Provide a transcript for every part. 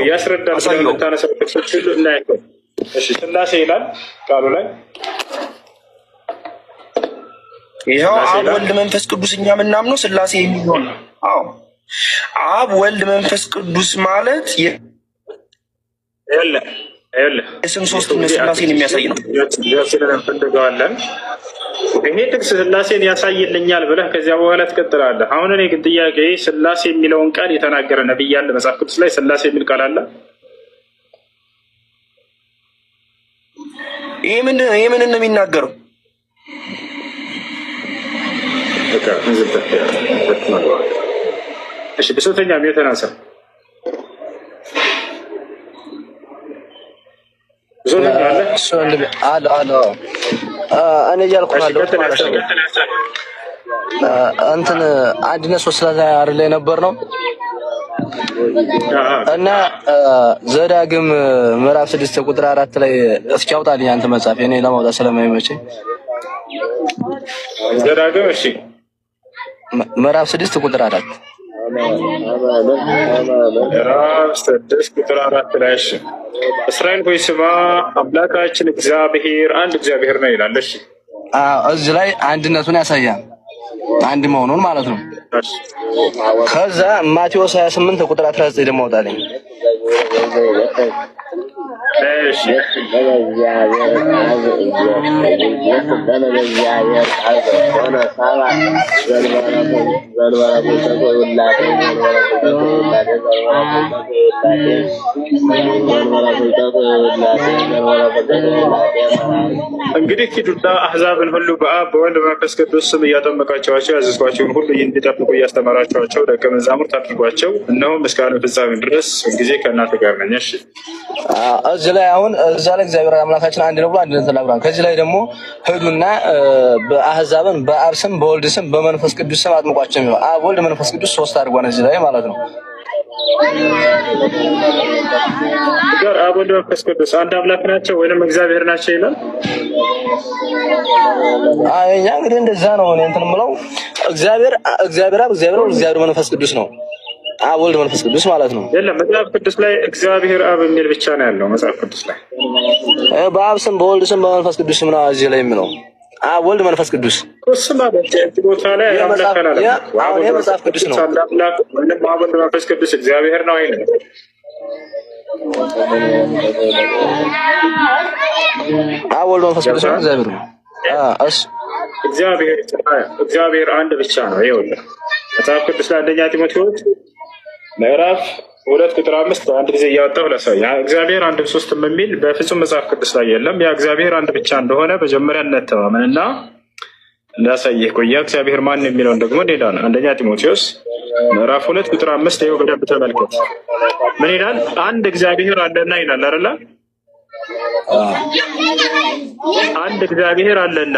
ያስረዳል ስለምታነሳው ጥቅሶች ሁሉ እናያለን። እሺ ስላሴ ይላል ቃሉ ላይ ይኸው አብ ወልድ መንፈስ ቅዱስ እኛ የምናምነው ስላሴ የሚሆን አዎ አብ ወልድ መንፈስ ቅዱስ ማለት የስም ሶስትነት ስላሴን የሚያሳይ ነው። እንፈልገዋለን። ይሄ ጥቅስ ስላሴን ያሳይልኛል ብለህ ከዚያ በኋላ ትቀጥላለህ። አሁን እኔ ግን ጥያቄ ስላሴ የሚለውን ቃል የተናገረ ነብይ አለ መጽሐፍ ቅዱስ ላይ? ስላሴ የሚል ቃል አለ? ይሄ ምን ነው የሚናገረው? እሺ ብሶተኛ የተናሰ እኔ እያልኩ እንትን አንድነት ሶስት ላይ አይደል የነበር ነው እና ዘዳግም ምዕራፍ 6 ቁጥር 4 ላይ እስኪ አውጣልኝ አንተ መጽሐፍ እኔ ለማውጣት ስለማይመቸኝ ዘዳግም እሺ ምዕራፍ 6 ቁጥር 4 ምዕራፍ 6 ቁጥር 4 ላይ እሺ እስራኤል ሆይ ስማ አምላካችን እግዚአብሔር አንድ እግዚአብሔር ነው ይላል። እሺ እዚህ ላይ አንድነቱን ያሳያል፣ አንድ መሆኑን ማለት ነው። ከዛ ማቴዎስ 28 ቁጥር 19 ደግሞ አውጣልኝ። እንግዲህ ሂዱና አሕዛብን ሁሉ በአብ በወልድ በመንፈስ ቅዱስ ስም እያጠመቃቸዋቸው ያዘዝኳቸውን ሁሉ እንዲጠብቁ እያስተማራቸዋቸው ደቀ መዛሙርት አድርጓቸው፣ እነሆም እስከ ዓለም ፍጻሜ ድረስ ሁልጊዜ ከእናንተ ጋር ነኝ። እሺ እዚህ ላይ አሁን እዛ ላይ እግዚአብሔር አምላካችን አንድ ነው ብሎ አንድነት ተናግሯል። ከዚህ ላይ ደግሞ ሂዱና በአሕዛብን በአብ ስም በወልድ ስም በመንፈስ ቅዱስ ስም አጥምቋቸው የሚለው አብ ወልድ መንፈስ ቅዱስ ሶስት አድርጓን እዚህ ላይ ማለት ነው። አብ ወልድ መንፈስ ቅዱስ አንድ አምላክ ናቸው ወይንም እግዚአብሔር ናቸው ይላል። እኛ እንግዲህ እንደዛ ነው እንትን የምለው እግዚአብሔር አብ እግዚአብሔር መንፈስ ቅዱስ ነው። አብ ወልድ መንፈስ ቅዱስ ማለት ነው። የለም መጽሐፍ ቅዱስ ላይ እግዚአብሔር አብ የሚል ብቻ ነው ያለው መጽሐፍ ቅዱስ ላይ። በአብ ስም በወልድ ስም በመንፈስ ቅዱስ ስም ነው እዚህ ላይ የሚለው አብ ወልድ መንፈስ ቅዱስ ስም ማለት ቦታ ላይ አምላክ አለ። አሁን መጽሐፍ ቅዱስ ነው። አምላክ ወይንም አብ ወልድ መንፈስ ቅዱስ እግዚአብሔር ነው አይደል? አብ ወልድ መንፈስ ቅዱስ ነው እግዚአብሔር ነው። እግዚአብሔር አንድ ብቻ ነው። ይኸውልህ መጽሐፍ ቅዱስ ላይ አንደኛ ጢሞቴዎስ ምዕራፍ 2 ቁጥር 5 አንድ ጊዜ እያወጣሁ ለሰው እግዚአብሔር አንድም ሶስትም የሚል በፍጹም መጽሐፍ ቅዱስ ላይ የለም። ያ እግዚአብሔር አንድ ብቻ እንደሆነ መጀመሪያ እንተማመንና እንዳሳየህ ቆያ። እግዚአብሔር ማን የሚለውን ደግሞ እንሄዳለን። አንደኛ ጢሞቴዎስ ምዕራፍ 2 ቁጥር 5 ይኸው በደንብ ተመልከት። ምን ይላል? አንድ እግዚአብሔር አለና ይላል አይደለ? አንድ እግዚአብሔር አለና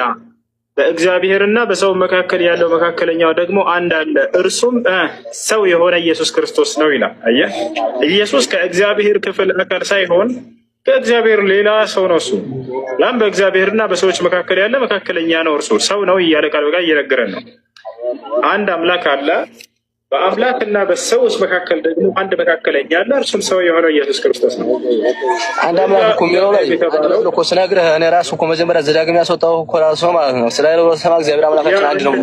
በእግዚአብሔርና በሰው መካከል ያለው መካከለኛው ደግሞ አንድ አለ፣ እርሱም ሰው የሆነ ኢየሱስ ክርስቶስ ነው ይላል። አየህ፣ ኢየሱስ ከእግዚአብሔር ክፍል አካል ሳይሆን ከእግዚአብሔር ሌላ ሰው ነው። እሱ ያም በእግዚአብሔርና በሰዎች መካከል ያለ መካከለኛ ነው። እርሱ ሰው ነው እያለ ቃል በቃል እየነገረን ነው። አንድ አምላክ አለ፣ በአምላክና በሰዎች መካከል ደግሞ አንድ መካከለኛ አለ፣ እርሱም ሰው የሆነው ኢየሱስ ክርስቶስ ነው። አንድ አምላክ እኮ የሚለው ላይ አንድ እኮ ስነግርህ እኔ ራሱ እኮ መጀመሪያ ዘዳግም ያስወጣው እኮ ራሱ ማለት ነው። ስለ ሰማ እግዚአብሔር አምላካችን አንድ ነው።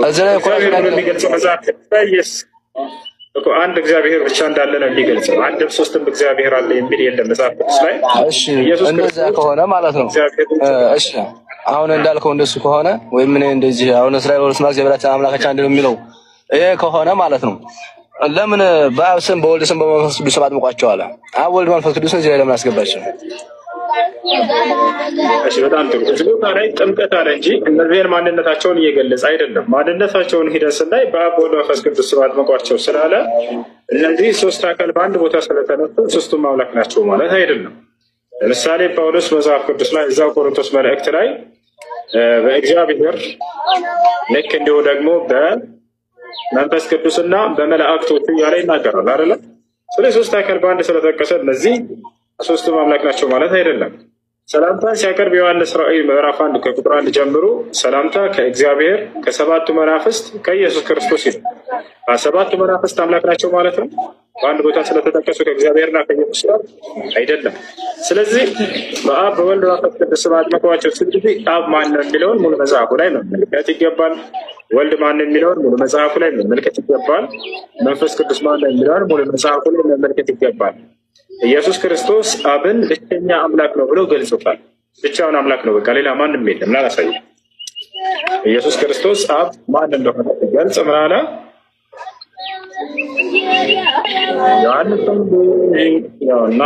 እዚህ ላይ እኮ የሚገልጸው መጽሐፍ እኮ አንድ እግዚአብሔር ብቻ እንዳለ ነው የሚገልጸው። አንድም ሶስትም እግዚአብሔር አለ የሚል የለም መጽሐፍ ቅዱስ ላይ። እሺ እንደዛ ከሆነ ማለት ነው። እሺ አሁን እንዳልከው እንደሱ ከሆነ ወይም ምን እንደዚህ አሁን እስራኤል ወልስ እግዚአብሔራችን አምላካችን አንድ ነው የሚለው ይሄ ከሆነ ማለት ነው ለምን በአብ ስም በወልድ ስም በመንፈስ ቅዱስ ስም አጥምቋቸው አለ? አብ ወልድ መንፈስ ቅዱስ እዚህ ላይ ለምን አስገባቸው? እሺ በጣም ጥሩ። እዚህ ቦታ ላይ ጥምቀት አለ እንጂ እነዚህን ማንነታቸውን እየገለጸ አይደለም። ማንነታቸውን ሂደን ስናይ በአብ ወልድ መንፈስ ቅዱስ ስም አጥምቋቸው ስላለ እነዚህ ሶስት አካል በአንድ ቦታ ስለተነሱ ሶስቱም አምላክ ናቸው ማለት አይደለም። ለምሳሌ ጳውሎስ መጽሐፍ ቅዱስ ላይ እዛው ቆሮንቶስ መልእክት ላይ በእግዚአብሔር ልክ እንዲሁ ደግሞ በመንፈስ ቅዱስና በመላእክቶቹ እያለ ይናገራል አይደለም። ስለዚህ ሶስት አካል በአንድ ስለተጠቀሰ እነዚህ ሶስቱም አምላክ ናቸው ማለት አይደለም። ሰላምታን ሲያቀርብ ዮሐንስ ራእይ ምዕራፍ 1 ከቁጥር 1 ጀምሮ ሰላምታ ከእግዚአብሔር ከሰባቱ መናፍስት ከኢየሱስ ክርስቶስ ይላል። ሰባቱ መናፍስት አምላክ ናቸው ማለት ነው በአንድ ቦታ ስለተጠቀሱ ከእግዚአብሔርና ከኢየሱስ ጋር አይደለም። ስለዚህ በአብ በወልድ በመንፈስ ቅዱስ ስም አጥምቀዋቸው ሲል ጊዜ አብ ማን ነው የሚለውን ሙሉ መጽሐፉ ላይ መመልከት ይገባል። ወልድ ማን ነው የሚለውን ሙሉ መጽሐፉ ላይ መመልከት ይገባል። መንፈስ ቅዱስ ማን ነው የሚለውን ሙሉ መጽሐፉ ላይ መመልከት ይገባል። ኢየሱስ ክርስቶስ አብን ብቸኛ አምላክ ነው ብሎ ገልጾታል። ብቻውን አምላክ ነው፣ በቃ ሌላ ማንም የለም። ላሳይ ኢየሱስ ክርስቶስ አብ ማን እንደሆነ ገልጽ ምን አለ? ዮሐንስ ወንጌልና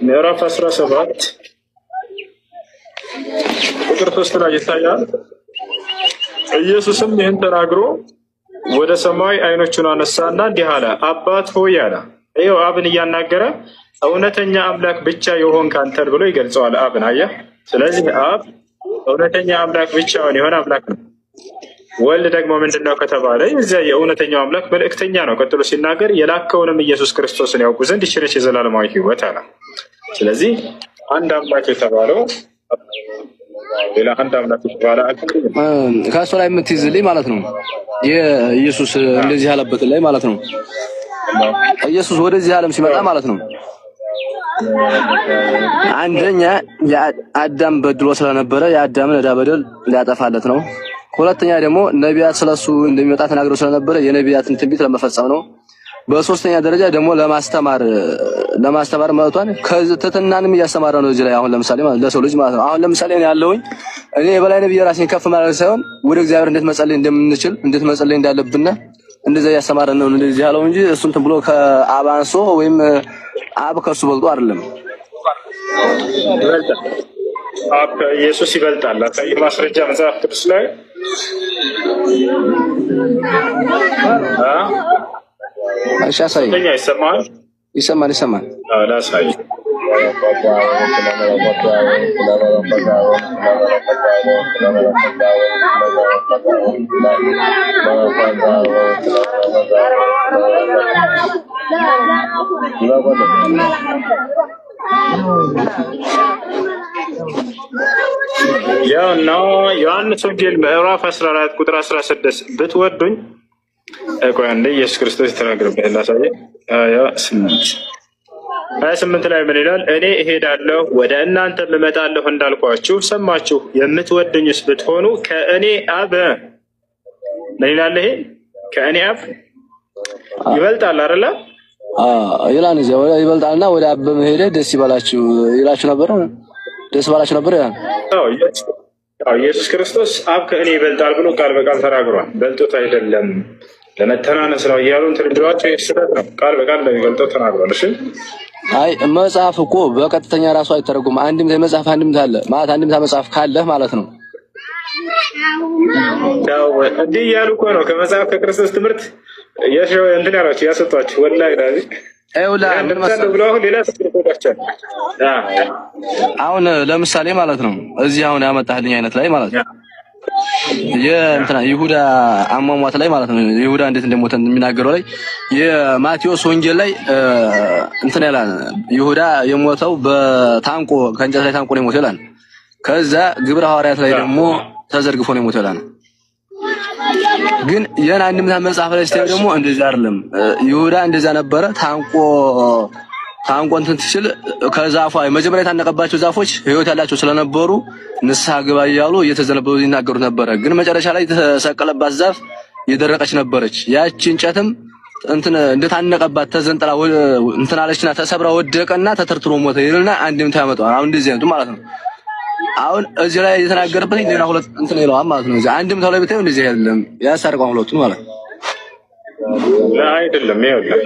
ምዕራፍ 17 ቁጥር 3 ላይ ይታያል። ኢየሱስም ይህን ተናግሮ ወደ ሰማይ ዓይኖቹን አነሳና እንዲህ አለ፣ አባት ሆይ አለ። ይኸው አብን እያናገረ እውነተኛ አምላክ ብቻ የሆንክ አንተን ብሎ ይገልጸዋል አብን። አየህ። ስለዚህ አብ እውነተኛ አምላክ ብቻውን የሆነ አምላክ ነው። ወልድ ደግሞ ምንድነው ከተባለ እዚያ የእውነተኛው አምላክ መልእክተኛ ነው። ቀጥሎ ሲናገር የላከውንም ኢየሱስ ክርስቶስን ያውቁ ዘንድ ይችነች የዘላለማዊ ሕይወት አለ። ስለዚህ አንድ አምላክ የተባለው ሌላ አንድ አምላክ የተባለ ከእሱ ላይ የምትይዝልኝ ማለት ነው። የኢየሱስ እንደዚህ ያለበት ላይ ማለት ነው። ኢየሱስ ወደዚህ ዓለም ሲመጣ ማለት ነው አንደኛ የአዳም በድሎ ስለነበረ የአዳምን ዕዳ በደል ሊያጠፋለት ነው። ሁለተኛ ደግሞ ነቢያት ስለሱ እንደሚመጣ ተናግረው ስለነበረ የነቢያትን ትንቢት ለመፈጸም ነው። በሶስተኛ ደረጃ ደግሞ ለማስተማር መጥቷል። ከትህትናንም እያስተማረ ነው እዚህ ላይ አሁን ለምሳሌ ማለት ለሰው ልጅ ማለት ነው። አሁን ለምሳሌ እኔ ያለውኝ እኔ የበላይ ነብይ ራሴን ከፍ ማለት ሳይሆን ወደ እግዚአብሔር እንዴት መጸለይ እንደምንችል እንዴት መጸለይ እንዳለብን እንደዛ እያስተማረን ነው እንደዚህ ያለው እንጂ እሱን እንትን ብሎ ከአብ አንሶ ወይም አብ ከሱ በልጦ አይደለም። አብ ኢየሱስ ይበልጣል። አሳይ ማስረጃ መጽሐፍ ቅዱስ ላይ እሺ፣ አሳይ። ይሰማል። ላሳይ ያው ነው ዮሐንስ ወንጌል ምዕራፍ 14 ቁጥር 16 ብትወዱኝ ቆይ አንዴ ኢየሱስ ክርስቶስ የተናገረበት ላሳየ 28 ላይ ምን ይላል? እኔ እሄዳለሁ ወደ እናንተ እመጣለሁ እንዳልኳችሁ ሰማችሁ። የምትወዱኝስ ብትሆኑ ከእኔ አብ ምን ይላል? ይሄ ከእኔ አብ ይበልጣል አይደለ? ይላል እዚያ ይበልጣልና ወደ አብ በመሄድ ደስ ይበላችሁ ይላችሁ ነበር። ደስ ባላችሁ ነበር ያ ኢየሱስ ክርስቶስ አብ ከእኔ ይበልጣል ብሎ ቃል በቃል ተናግሯል። በልጦት አይደለም ለመተናነስ ነው እያሉ እንትን ብሏቸው የስረት ነው። ቃል በቃል እንደሚበልጠው ተናግሯል። እሺ አይ መጽሐፍ እኮ በቀጥተኛ ራሱ አይተረጉም። አንድምታ መጽሐፍ አንድምታ አለ ማለት አንድምታ መጽሐፍ ካለ ማለት ነው። ያው እንዲህ እያሉ እኮ ነው ከመጽሐፍ ከክርስቶስ ትምህርት የሸው እንትን ያላችሁ ያሰጧችሁ ወላሂ ዳዚ አሁን ለምሳሌ ማለት ነው እዚህ አሁን ያመጣህልኝ አይነት ላይ ማለት ነው የእንትና ይሁዳ አሟሟት ላይ ማለት ነው ይሁዳ እንዴት እንደሞተ የሚናገረው ላይ የማቴዎስ ወንጌል ላይ እንትና ያላል ይሁዳ የሞተው በታንቆ ከእንጨት ላይ ታንቆ ነው የሞተው ይላል። ከዛ ግብረ ሐዋርያት ላይ ደግሞ ተዘርግፎ ነው የሞተው ይላል። ግን የና አንድምታ መጽሐፍ ላይ ስተው ደግሞ እንደዛ አይደለም። ይሁዳ እንደዛ ነበረ ታንቆ እንትን ትችል ከዛፏ መጀመሪያ የታነቀባቸው ዛፎች ህይወት ያላቸው ስለነበሩ ንስሐ ግባ እያሉ እየተዘነበሉ ይናገሩ ነበረ። ግን መጨረሻ ላይ የተሰቀለባት ዛፍ የደረቀች ነበረች። ያቺ እንጨትም እንትን እንደታነቀባት ተዘንጥላ እንትን አለችና ተሰብራ ወደቀና ተተርትሮ ሞተ ይልና አንድምታ ያመጣው አሁን እንደዚህ አይነቱ ማለት ነው። አሁን እዚህ ላይ የተናገረበት ሌላ ሁለት እንትን ይለዋል ማለት ነው። እዚህ አንድምታው ላይ ብታዩ እንደዚህ አይደለም ያሳርቀው ሁለቱን ማለት ነው። አይደለም ይኸውልህ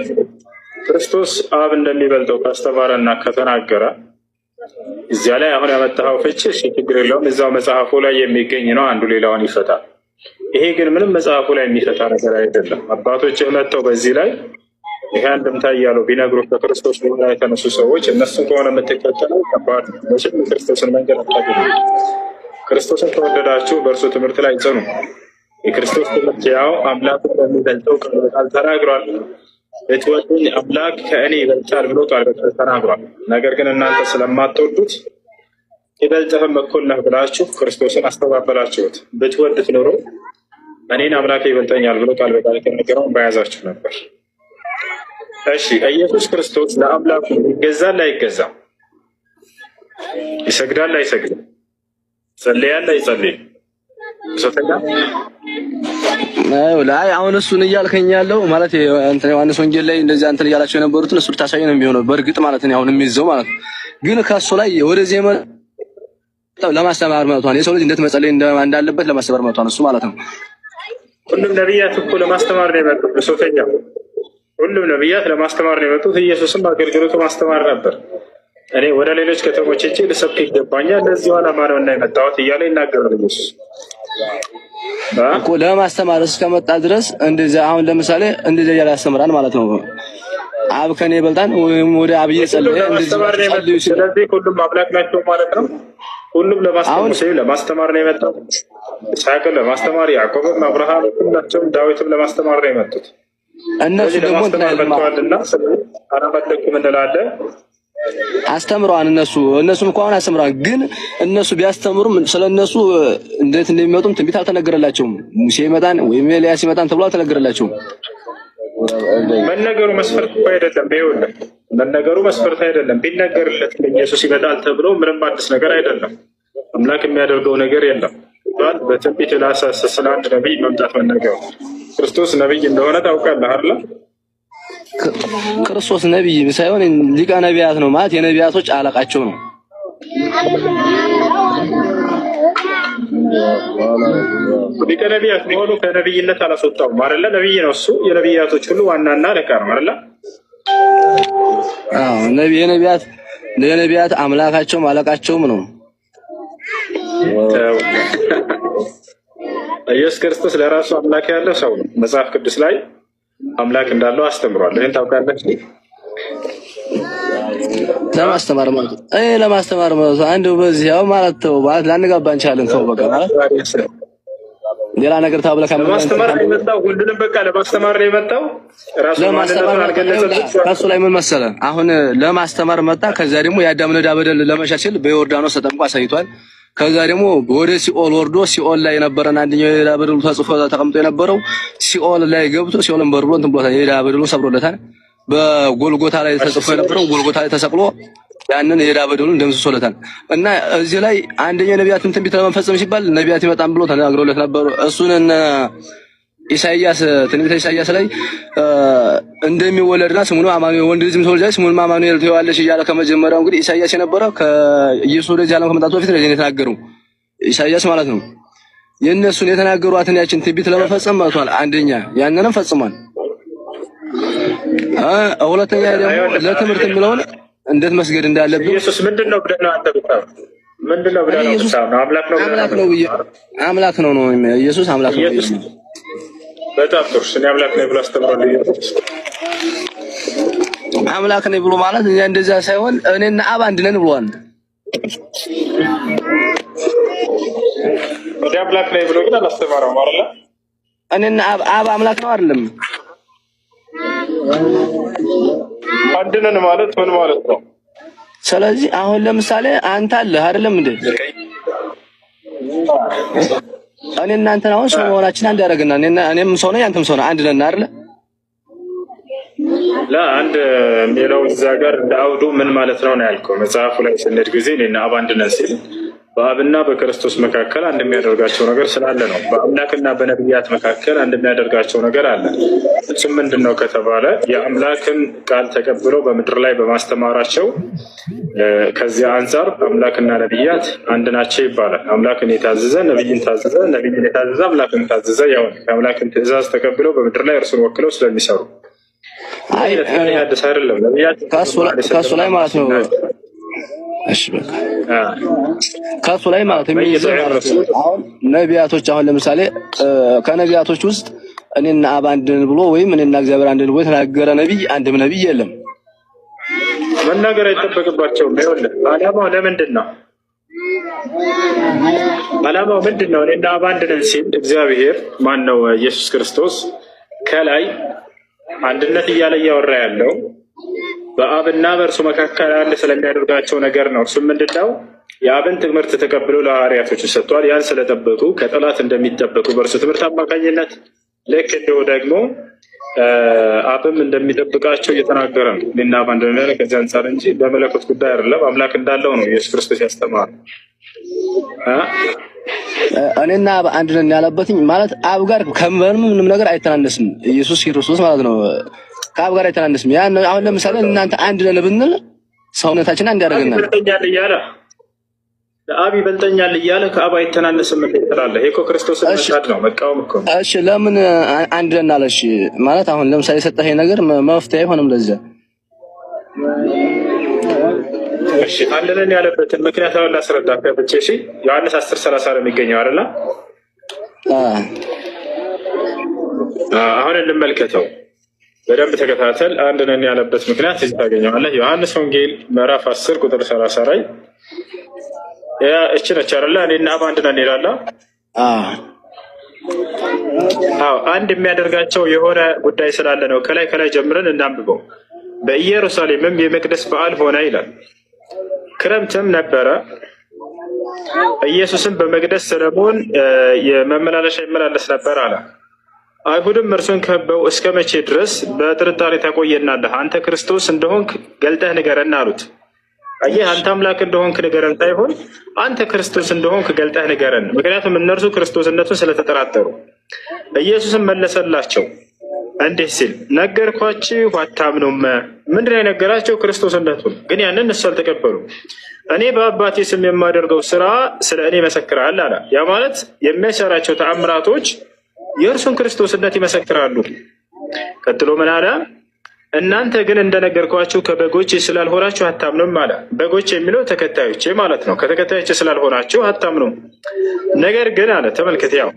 ክርስቶስ አብ እንደሚበልጠው ካስተማረና ከተናገረ እዚያ ላይ አሁን ያመጣው ፍቺ እሺ ችግር የለውም እዛው መጽሐፉ ላይ የሚገኝ ነው። አንዱ ሌላውን ይፈታል። ይሄ ግን ምንም መጽሐፉ ላይ የሚፈታ ነገር አይደለም። አባቶችህ መጥተው በዚህ ላይ ይሄ አንድምታ እያሉ ቢነግሩ ከክርስቶስ በኋላ የተነሱ ሰዎች እነሱ ከሆነ የምትከተለው ከባድ መቼም የክርስቶስን መንገድ አታገኙ። ክርስቶስን ከወደዳችሁ በእርሱ ትምህርት ላይ ጽኑ። የክርስቶስ ትምህርት ያው አምላክ እንደሚበልጠው ቃል ተናግሯል። ብትወዱኝ አምላክ ከእኔ ይበልጣል ብሎ ቃል በቃል ተናግሯል። ነገር ግን እናንተ ስለማትወዱት ይበልጥህም እኩል ነህ ብላችሁ ክርስቶስን አስተባበላችሁት። ብትወዱት ኖሮ እኔን አምላክ ይበልጠኛል ብሎ ቃል በቃል የተናገረውን በያዛችሁ ነበር። እሺ ኢየሱስ ክርስቶስ ለአምላኩ ይገዛል አይገዛም? ይሰግዳል አይሰግድም? ይጸልያል አይጸልይም? ሶተኛ ላይ አሁን እሱን እያልከኝ ያለው ማለት እንትን ዮሐንስ ወንጌል ላይ እንደዚህ አንተ እያላቸው የነበሩትን እሱ ታሳይ ነው የሚሆነው በእርግጥ ማለት ነው። አሁን የሚይዘው ማለት ነው። ግን ከሱ ላይ ወደዚህ የመጣው ለማስተማር መጥቷል። የሰው ልጅ እንዴት መጸለይ እንዳለበት ለማስተማር መጥቷል እሱ ማለት ነው። ሁሉም ነቢያት እኮ ለማስተማር ነው የመጡት። ሶተኛ ሁሉም ነቢያት ለማስተማር ነው የመጡት። ኢየሱስም አገልግሎቱ ማስተማር ነበር። እኔ ወደ ሌሎች ከተሞች ሄጄ ልሰብክ ይገባኛል፣ ለዚህ ዓላማ ነው እና የመጣሁት እያለ ይናገራል ኢየሱስ እኮ ለማስተማር እስከመጣ ድረስ። እንደዚህ አሁን ለምሳሌ እንደዚህ እያለ ያስተምራል ማለት ነው። አብ ከኔ ይበልጣል ወይም ወደ አብ እየጸለየ እንደዚህ። ስለዚህ ሁሉም አምላክ ናቸው ማለት ነው። ሁሉም ለማስተማር ነው የመጣው። ይስሐቅን ለማስተማር፣ ያዕቆብም፣ አብርሃም፣ ሁላቸውም ዳዊትም ለማስተማር ነው የመጡት። እነሱ ደግሞ መጥተዋልና አላመለኩም እንላለን። አስተምረዋን እነሱም እኮ አሁን አስተምረዋን። ግን እነሱ ቢያስተምሩም ስለነሱ እንዴት እንደሚመጡም ትንቢት አልተነገረላቸውም። ሙሴ ይመጣን ወይም ኤልያስ ይመጣን ተብሎ አልተነገረላቸውም። መነገሩ መስፈርት እኮ አይደለም። ይኸውልህ መነገሩ መስፈርት አይደለም። ቢነገርለት ኢየሱስ ይመጣል ተብሎ ምንም አዲስ ነገር አይደለም። አምላክ የሚያደርገው ነገር የለም። በትንቢት ስለ አንድ ነቢይ መምጣት መነገሩ ክርስቶስ ነቢይ እንደሆነ ታውቃለህ አይደል? ክርስቶስ ነቢይ ሳይሆን ሊቀ ነቢያት ነው ማለት የነቢያቶች አለቃቸው ነው። ሊቀ ነቢያት መሆኑ ከነቢይነት አላስወጣውም አይደለ? ነቢይ ነው እሱ። የነቢያቶች ሁሉ ዋናና አለቃ ነው አይደለ? አዎ የነቢያት አምላካቸውም አለቃቸውም ነው። ኢየሱስ ክርስቶስ ለራሱ አምላክ ያለው ሰው ነው። መጽሐፍ ቅዱስ ላይ አምላክ እንዳለው አስተምሯል። ይሄን ታውቃለች። ለማስተማር ማለት አንዱ በዚህ ያው ማለት ተው ማለት ላንጋባ እንችላለን። ተው በቃ ማለት ሌላ ነገር ታብለካ ለማስተማር ነው የመጣው። ሁሉንም በቃ ለማስተማር ነው የመጣው። ራሱ ማንነቱን አልገለጸም። ከሱ ላይ ምን መሰለህ አሁን ለማስተማር መጣ። ከዛ ደግሞ የአዳምን ዕዳ በደል ለመሻር በዮርዳኖስ ተጠምቆ አሳይቷል። ከዛ ደግሞ ወደ ሲኦል ወርዶ ሲኦል ላይ የነበረን አንደኛው የዕዳ በደሉ ተጽፎ ተቀምጦ የነበረው ሲኦል ላይ ገብቶ ሲኦልን በርብሮ እንትን ብሎታል። የዕዳ በደሉ ሰብሮለታል። በጎልጎታ ላይ ተጽፎ የነበረው ጎልጎታ ላይ ተሰቅሎ ያንን የዕዳ በደሉን ደምስሶለታል። እና እዚህ ላይ አንደኛው ነቢያትን ትንቢት ለመፈጸም ሲባል ነቢያት ይመጣን ብሎ ተናግረውለት ነበሩ። እሱን ኢሳይያስ ትንቢተ ኢሳይያስ ላይ እንደሚወለድና ስሙን አማኑኤል ወንድ ልጅም ተወልጃለች ስሙን አማኑኤል ትይዋለሽ እያለ ከመጀመሪያው እንግዲህ ኢሳይያስ የነበረው ከኢየሱስ ወደዚህ ዓለም ከመምጣቱ በፊት ነው የተናገረው ኢሳይያስ ማለት ነው። የእነሱን የተናገሯትን ያችን ትንቢት ለመፈጸም መጥቷል። አንደኛ ያንንም ፈጽሟል። ሁለተኛ ደግሞ ለትምህርት የሚለውን እንዴት መስገድ እንዳለብን ኢየሱስ ምንድነው ብለህ ነው አንተ ብታው ምንድነው ብለህ ነው ብታው ነው አምላክ ነው ኢየሱስ አምላክ ነው። በጣም ጥሩ። እኔ አምላክ ነኝ ብሎ አስተምሯል ኢየሱስ። አምላክ ነኝ ብሎ ማለት እንደዛ ሳይሆን እኔና አብ አንድ ነን ብሏል። ወደ አምላክ ነኝ ብሎ ግን አላስተማረም አይደል? እኔና አብ አምላክ ነው አይደለም? አንድ ነን ማለት ምን ማለት ነው? ስለዚህ አሁን ለምሳሌ አንተ አለህ አይደለም እንዴ? እኔ እናንተ አሁን ሰው መሆናችን አንድ ያደርግና እኔም ሰው ነኝ አንተም ሰው ነህ አንድ ነን አይደል? አንድ የሚለው እዛ ጋር እንደ አውዱ ምን ማለት ነው ያልከው? መጽሐፉ ላይ ስንሄድ ጊዜ እኔና አብ አንድ ነን ሲል በአብና በክርስቶስ መካከል አንድ የሚያደርጋቸው ነገር ስላለ ነው። በአምላክና በነቢያት መካከል አንድ የሚያደርጋቸው ነገር አለ። እሱም ምንድን ነው ከተባለ የአምላክን ቃል ተቀብለው በምድር ላይ በማስተማራቸው ከዚያ አንጻር አምላክና ነቢያት አንድ ናቸው ይባላል። አምላክን የታዘዘ ነቢይን ታዘዘ፣ ነቢይን የታዘዘ አምላክን ታዘዘ። ያው የአምላክን ትእዛዝ ተቀብለው በምድር ላይ እርሱን ወክለው ስለሚሰሩ አዲስ አይደለም። ነቢያት ከሱ ላይ ማለት ነው። እሺ በቃ ከሱ ላይ ማለት አሁን ነቢያቶች አሁን ለምሳሌ ከነቢያቶች ውስጥ እኔና አብ አንድ ነን ብሎ ወይም እኔና እግዚአብሔር አንድ ነን ብሎ የተናገረ ነቢይ አንድም ነቢይ የለም። መናገር አይጠበቅባቸውም። ይኸውልህ ዓላማው ለምንድን ነው? ዓላማው ምንድን ነው? እኔና አብ አንድ ነን ሲል እግዚአብሔር ማን ነው? ኢየሱስ ክርስቶስ ከላይ አንድነት እያለ እያወራ ያለው በአብና በእርሱ መካከል አንድ ስለሚያደርጋቸው ነገር ነው። እሱም ምንድን ነው? የአብን ትምህርት ተቀብለው ለሐዋርያቶች ሰጥቷል። ያን ስለጠበቁ ከጠላት እንደሚጠበቁ በእርሱ ትምህርት አማካኝነት ልክ እንዲሁ ደግሞ አብም እንደሚጠብቃቸው እየተናገረ ነው። እኔና አብ አንድ ነን ከዚህ አንጻር እንጂ በመለኮት ጉዳይ አይደለም። አምላክ እንዳለው ነው ኢየሱስ ክርስቶስ ያስተማረው። እኔና አብ አንድ ነን ያለበትኝ ማለት አብ ጋር ከምንም ነገር አይተናነስም። ኢየሱስ ክርስቶስ ማለት ነው ከአብ ጋር አይተናነስም። ያን አሁን ለምሳሌ እናንተ አንድ ነን ብንል ሰውነታችን አንድ ያደርገናል። አብ ይበልጠኛል እያለ ከአብ አይተናነስም ትላለህ። ይሄ እኮ ክርስቶስን መካድ ነው፣ መቃወም እኮ። እሺ ለምን አንድ ነን አለሽ? ማለት አሁን ለምሳሌ የሰጠኸኝ ነገር መፍትሄ አይሆንም ለዚያ። እሺ አንድ ነን ያለበትን ምክንያት አሁን ላስረዳ ከብቼ። እሺ ዮሐንስ 10:30 ነው የሚገኘው አይደል? አሁን እንመልከተው፣ በደንብ ተከታተል። አንድ ነን ያለበት ምክንያት እዚህ ታገኘዋለህ። ዮሐንስ ወንጌል ምዕራፍ 10 ቁጥር 30 ላይ እቺ ነች አይደል? እኔና አብ አንድ ነን ይላል። አንድ የሚያደርጋቸው የሆነ ጉዳይ ስላለ ነው። ከላይ ጀምረን እናንብበው። በኢየሩሳሌምም የመቅደስ በዓል ሆነ ይላል። ክረምትም ነበረ። ኢየሱስም በመቅደስ ሰለሞን የመመላለሻ ይመላለስ ነበር አለ። አይሁድም እርሱን ከበው እስከ መቼ ድረስ በጥርጣሬ ታቆየናለህ? አንተ ክርስቶስ እንደሆንክ ገልጠህ ንገረን አሉት። አየህ፣ አንተ አምላክ እንደሆንክ ንገረን ሳይሆን አንተ ክርስቶስ እንደሆንክ ገልጠህ ንገረን። ምክንያቱም እነርሱ ክርስቶስነቱን ስለተጠራጠሩ። ኢየሱስም መለሰላቸው እንዲህ ሲል ነገርኳችሁ፣ አታምኑም። ምንድን ነው የነገራቸው? ክርስቶስነቱን። ግን ያንን እነሱ አልተቀበሉም። እኔ በአባቴ ስም የማደርገው ስራ ስለ እኔ ይመሰክራል አለ። ያ ማለት የሚያሰራቸው ተአምራቶች የእርሱን ክርስቶስነት ይመሰክራሉ። ቀጥሎ ምን አለ? እናንተ ግን እንደነገርኳችሁ ከበጎቼ ስላልሆናችሁ አታምኑም አለ። በጎቼ የሚለው ተከታዮቼ ማለት ነው። ከተከታዮቼ ስላልሆናችሁ አታምኑም። ነገር ግን አለ፣ ተመልከት፣ ያው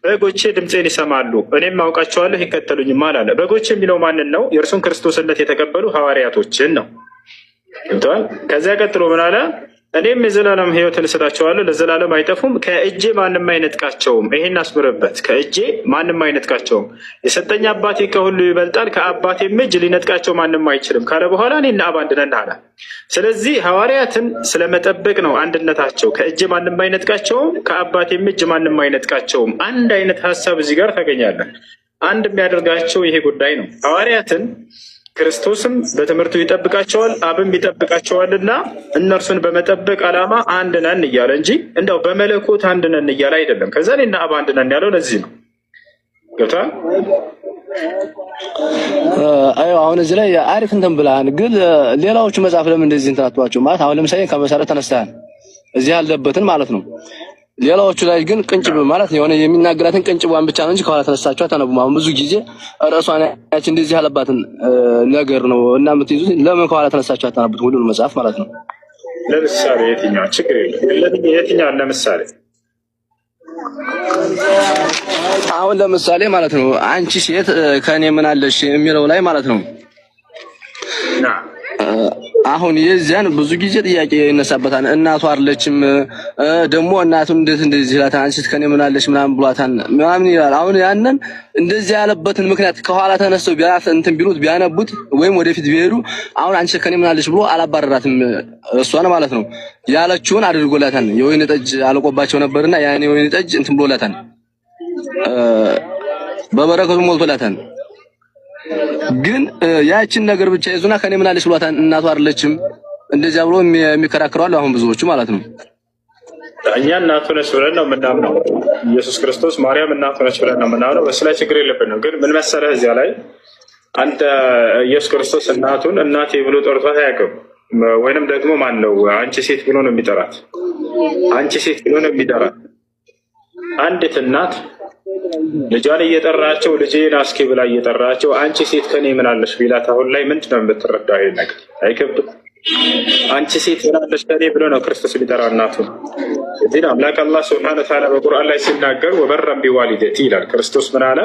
በጎቼ ድምፄን ይሰማሉ፣ እኔም አውቃቸዋለሁ፣ ይከተሉኝማል አለ። በጎቼ የሚለው ማንን ነው? የእርሱን ክርስቶስነት የተቀበሉ ሐዋርያቶችን ነው። ገብተዋል? ከዚያ ቀጥሎ ምን አለ? እኔም የዘላለም ሕይወትን እሰጣቸዋለሁ፣ ለዘላለም አይጠፉም፣ ከእጄ ማንም አይነጥቃቸውም። ይሄን አስምርበት። ከእጄ ማንም አይነጥቃቸውም። የሰጠኝ አባቴ ከሁሉ ይበልጣል፣ ከአባቴም እጅ ሊነጥቃቸው ማንም አይችልም ካለ በኋላ እኔና አብ አንድ ነን አለ። ስለዚህ ሐዋርያትን ስለመጠበቅ ነው አንድነታቸው። ከእጄ ማንም አይነጥቃቸውም፣ ከአባቴም እጅ ማንም አይነጥቃቸውም። አንድ አይነት ሀሳብ እዚህ ጋር ታገኛለን። አንድ የሚያደርጋቸው ይሄ ጉዳይ ነው። ሐዋርያትን ክርስቶስም በትምህርቱ ይጠብቃቸዋል፣ አብም ይጠብቃቸዋልና እነርሱን በመጠበቅ ዓላማ አንድ ነን እያለ እንጂ እንደው በመለኮት አንድ ነን እያለ አይደለም። ከዛ እኔና አብ አንድ ነን ያለው ለዚህ ነው። ገብቶሃል? አሁን እዚህ ላይ አሪፍ እንትን ብለሃል። ግን ሌላዎቹ መጽሐፍ ለምን እንደዚህ እንትን አትሏቸው? ማለት አሁን ለምሳሌ ከመሰረት ተነስተሃል እዚህ ያለበትን ማለት ነው። ሌላዎቹ ላይ ግን ቅንጭብ ማለት የሆነ የሚናገራትን ቅንጭቧን ብቻ ነው እንጂ ከኋላ ተነሳችሁ አታነቡም። አሁን ብዙ ጊዜ ርዕሷን ያች እንደዚህ ያለባትን ነገር ነው እና የምትይዙት። ለምን ከኋላ ተነሳችሁ አታነቡት? ሁሉንም መጽሐፍ ማለት ነው። ለምሳሌ የትኛው ችግር የለም። የትኛው ለምሳሌ አሁን ለምሳሌ ማለት ነው አንቺ ሴት ከኔ ምን አለሽ የሚለው ላይ ማለት ነው። አሁን የዚያን ብዙ ጊዜ ጥያቄ ይነሳበታል። እናቱ አይደለችም ደግሞ እናቱን እንዴት እንደዚህ ይላታል? አንቺ ከኔ ምን አለሽ ምናምን ብሏታል ምናምን ይላል። አሁን ያንን እንደዚህ ያለበትን ምክንያት ከኋላ ተነስተው ቢያት እንትን ቢሉት ቢያነቡት ወይም ወደፊት ቢሄዱ አሁን አንቺ ከኔ ምን አለሽ ብሎ አላባረራትም እሷን ማለት ነው። ያለችውን አድርጎላታል። የወይን ጠጅ አልቆባቸው ነበርና ያኔ የወይን ጠጅ እንትን ብሎላታል፣ በበረከቱ ሞልቶላታል። ግን ያችን ነገር ብቻ ይዙና ከኔ ምን አለሽ ብሏታል። እናቱ አይደለችም እንደዚያ ብሎ የሚከራከሩ አሉ አሁን ብዙዎቹ ማለት ነው። እኛ እናቱ ነች ብለን ነው የምናምነው። ኢየሱስ ክርስቶስ ማርያም እናቱ ነች ብለን ነው የምናምነው። በሱ ላይ ችግር የለብንም። ግን ምን መሰለህ እዚያ ላይ አንተ ኢየሱስ ክርስቶስ እናቱን እናቴ ብሎ ጠርቷት አያውቅም። ወይንም ደግሞ ማን ነው አንቺ ሴት ብሎ ነው የሚጠራት። አንቺ ሴት ብሎ ነው የሚጠራት። አንዲት እናት ልጇን እየጠራቸው ልጄን አስኪ ብላ እየጠራቸው አንቺ ሴት ከኔ ምን አለሽ ቢላት አሁን ላይ ምንድን ነው የምትረዳው? ይሄን ነገር አይከብድም? አንቺ ሴት ምን አለሽ ከኔ ብሎ ነው ክርስቶስ ሊጠራ እናቱ። እዚህ አምላክ አላህ ሱብሓነሁ ወተዓላ በቁርአን ላይ ሲናገር ወበረም ቢዋሊደቲ ይላል። ክርስቶስ ምን አለ?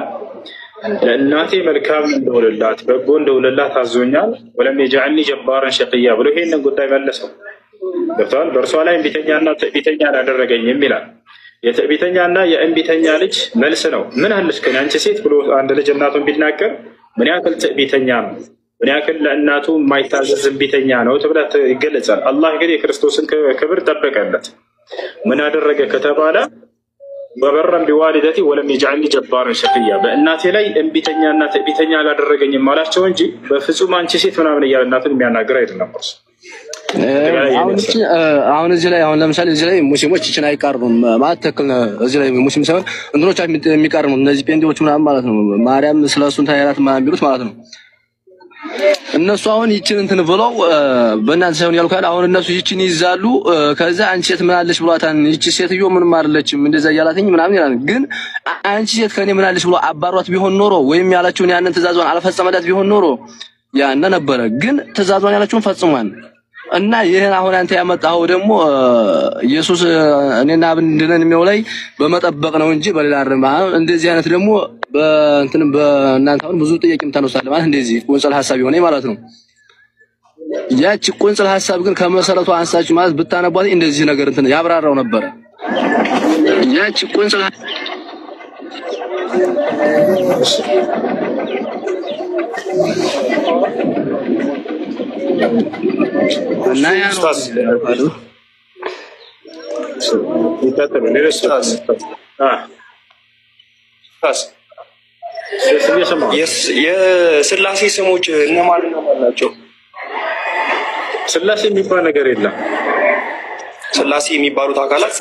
ለእናቴ መልካም እንደውልላት በጎ እንደውልላት አዞኛል፣ ወለም የጀዐልኒ ጀባራን ሸቅያ ብሎ ይሄንን ጉዳይ መለሰው። ገብቶሃል? በእርሷ ላይ እምቢተኛና ትዕቢተኛ አላደረገኝም ይላል። የትዕቢተኛና የእንቢተኛ ልጅ መልስ ነው። ምን አለች ከኔ አንቺ ሴት ብሎ አንድ ልጅ እናቱን ቢናገር ምን ያክል ትዕቢተኛ ነው፣ ምን ያክል ለእናቱ የማይታዘዝ እንቢተኛ ነው ተብላ ይገለጻል። አላህ ግን የክርስቶስን ክብር ጠበቀለት። ምን አደረገ ከተባለ ወበረን ቢዋሊደቲ ወለም የጅዐልኒ ጀባረን ሸቅያ በእናቴ ላይ እምቢተኛና ትዕቢተኛ አላደረገኝም አላቸው እንጂ በፍጹም አንቺ ሴት ምናምን እያለ እናቱን የሚያናግር አይደለም። አሁን እዚህ ላይ አሁን ለምሳሌ እዚህ ላይ ሙስሊሞች ይችን አይቃርኑም ማለት ትክክል ነው። እዚህ ላይ ሙስሊም ሳይሆን እንትኖች የሚቃርኑ እነዚህ ጴንጤዎች ምናምን ማለት ነው። ማርያም ስለሱን ታይራት ምናምን ቢሉት ማለት ነው። እነሱ አሁን ይችን እንትን ብለው በእናንተ ሳይሆን ያልኩት አሁን እነሱ ይችን ይዛሉ። ከዛ አንቺ ሴት ምን አለሽ ብሏታን ይቺ ሴትዮ ምንም አይደለችም እንደዛ እያላተኝ ምናምን ይላል። ግን አንቺ ሴት ከኔ ምን አለሽ ብሎ አባሯት ቢሆን ኖሮ ወይም ያላችሁን ያንን ትእዛዟን አልፈጸመላት ቢሆን ኖሮ ያነ ነበረ። ግን ትእዛዟን ያላችሁን ፈጽሟል። እና ይሄን አሁን አንተ ያመጣው ደግሞ ኢየሱስ እኔና አብንድነን የሚለው ላይ በመጠበቅ ነው እንጂ በሌላ አይደለም። እንደዚህ አይነት ደግሞ በእንትን በእናንተ አሁን ብዙ ጥያቄ የምታነሳለ ማለት እንደዚህ ቁንጽል ሐሳብ ይሆነ ማለት ነው። ያቺ ቁንጽል ሐሳብ ግን ከመሰረቱ አንሳችሁ ማለት ብታነቧት እንደዚህ ነገር እንትን ያብራራው ነበር። ያቺ ቁንጽል እና ያ ነው የስላሴ ስሞች እነማን ናቸው? ስላሴ የሚባል ነገር የለም። ስላሴ የሚባሉት አካላት